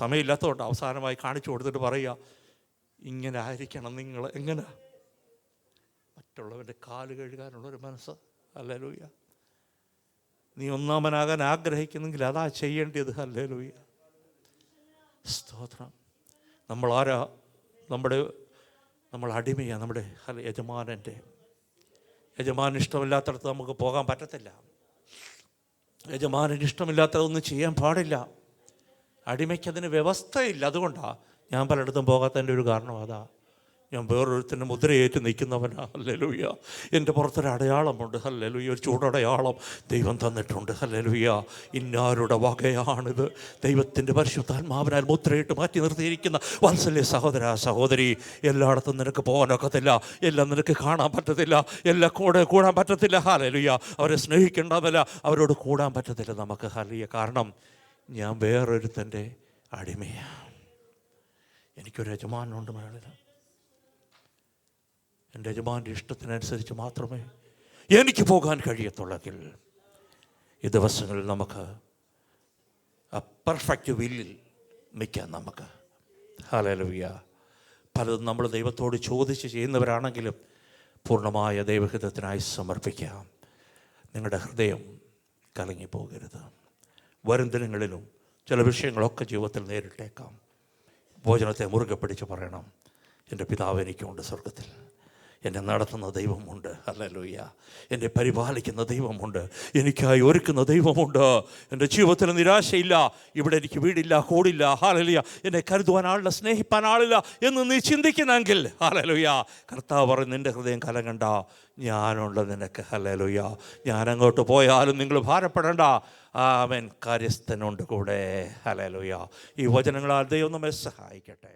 സമയമില്ലാത്തതുകൊണ്ട് അവസാനമായി കാണിച്ചു കൊടുത്തിട്ട് പറയുക, ഇങ്ങനെ ആയിരിക്കണം നിങ്ങൾ. എങ്ങനെ? മറ്റുള്ളവൻ്റെ കാല് കഴുകാനുള്ളൊരു മനസ്സ്. ഹല്ലേലൂയ. നീ ഒന്നാമനാകാൻ ആഗ്രഹിക്കുന്നെങ്കിൽ അതാ ചെയ്യേണ്ടത്. ഹല്ലേലൂയ. സ്തോത്രം. നമ്മളാരാ? നമ്മൾ അടിമയാണ് നമ്മുടെ യജമാനൻ്റെ. യജമാനൻ ഇഷ്ടമില്ലാത്തടത്ത് നമുക്ക് പോകാൻ പറ്റത്തില്ല. യജമാനന് ഇഷ്ടമില്ലാത്തതൊന്നും ചെയ്യാൻ പാടില്ല. അടിമയ്ക്കതിന് വ്യവസ്ഥയില്ല. അതുകൊണ്ടാണ് ഞാൻ പലയിടത്തും പോകാത്തതിൻ്റെ ഒരു കാരണം അതാ. ഞാൻ വേറൊരുത്തിൻ്റെ മുദ്രയേറ്റ് നിൽക്കുന്നവനാ. ഹല്ലേലൂയ. എൻ്റെ പുറത്തൊരു അടയാളമുണ്ട്. ഹല്ലേലൂയ. ഒരു ചൂടടയാളം ദൈവം തന്നിട്ടുണ്ട്. ഹല്ലേലൂയ. ഇന്നാരുടെ വകയാണിത്. ദൈവത്തിൻ്റെ പരിശുദ്ധാത്മാവിനാൽ മുദ്രയിട്ട് മാറ്റി നിർത്തിയിരിക്കുന്ന വാത്സല്യ സഹോദര സഹോദരി, എല്ലായിടത്തും നിനക്ക് പോകാനൊക്കത്തില്ല, എല്ലാം നിനക്ക് കാണാൻ പറ്റത്തില്ല, എല്ലാം കൂടാൻ പറ്റത്തില്ല. ഹല്ലേലൂയ. അവരെ സ്നേഹിക്കേണ്ടതല്ല, അവരോട് കൂടാൻ പറ്റത്തില്ല നമുക്ക്. ഹല്ലേലൂയ. കാരണം ഞാൻ വേറൊരുത്തൻ്റെ അടിമയാണ്. എനിക്കൊരു യജമാനുണ്ട് മേളിൽ. എൻ്റെ യജമാൻ്റെ ഇഷ്ടത്തിനനുസരിച്ച് മാത്രമേ എനിക്ക് പോകാൻ കഴിയത്തുള്ളെങ്കിൽ ഈ ദിവസങ്ങളിൽ നമുക്ക് ആ പെർഫെക്റ്റ് വില്ലിൽ നിൽക്കാൻ നമുക്ക്. ഹല്ലേലൂയ. പലതും നമ്മൾ ദൈവത്തോട് ചോദിച്ച് ചെയ്യുന്നവരാണെങ്കിലും പൂർണ്ണമായ ദൈവഹിതത്തിനായി സമർപ്പിക്കാം. നിങ്ങളുടെ ഹൃദയം കലങ്ങിപ്പോകരുത്. വരും ദിനങ്ങളിലും ചില വിഷയങ്ങളൊക്കെ ജീവിതത്തിൽ നേരിട്ടേക്കാം. ഭോജനത്തെ മുറുകെ പിടിച്ച് പറയണം, എൻ്റെ പിതാവ് എനിക്കുണ്ട് സ്വർഗത്തിൽ, എന്നെ നടത്തുന്ന ദൈവമുണ്ട്. ഹല്ലേലൂയ. എന്നെ പരിപാലിക്കുന്ന ദൈവമുണ്ട്, എനിക്കായി ഒരുക്കുന്ന ദൈവമുണ്ട്. എൻ്റെ ജീവിതത്തിൽ നിരാശയില്ല. ഇവിടെ എനിക്ക് വീടില്ല, കൂടില്ല. ഹല്ലേലൂയ. എന്നെ കരുതുവാൻ ആളില്ല, സ്നേഹിപ്പാൻ ആളില്ല എന്ന് നീ ചിന്തിക്കുന്നെങ്കിൽ ഹല്ലേലൂയ, കർത്താവ് പറയും, നിൻ്റെ ഹൃദയം കലങ്ങണ്ട, ഞാനുണ്ട് നിനക്ക്. ഹല്ലേലൂയ. ഞാനങ്ങോട്ട് പോയാലും നിങ്ങൾ ഭാരപ്പെടേണ്ട, അവൻ കാര്യസ്ഥനുണ്ട് കൂടെ. ഹല്ലേലൂയ. ഈ വചനങ്ങളാൽ ദൈവം നമ്മെ സഹായിക്കട്ടെ.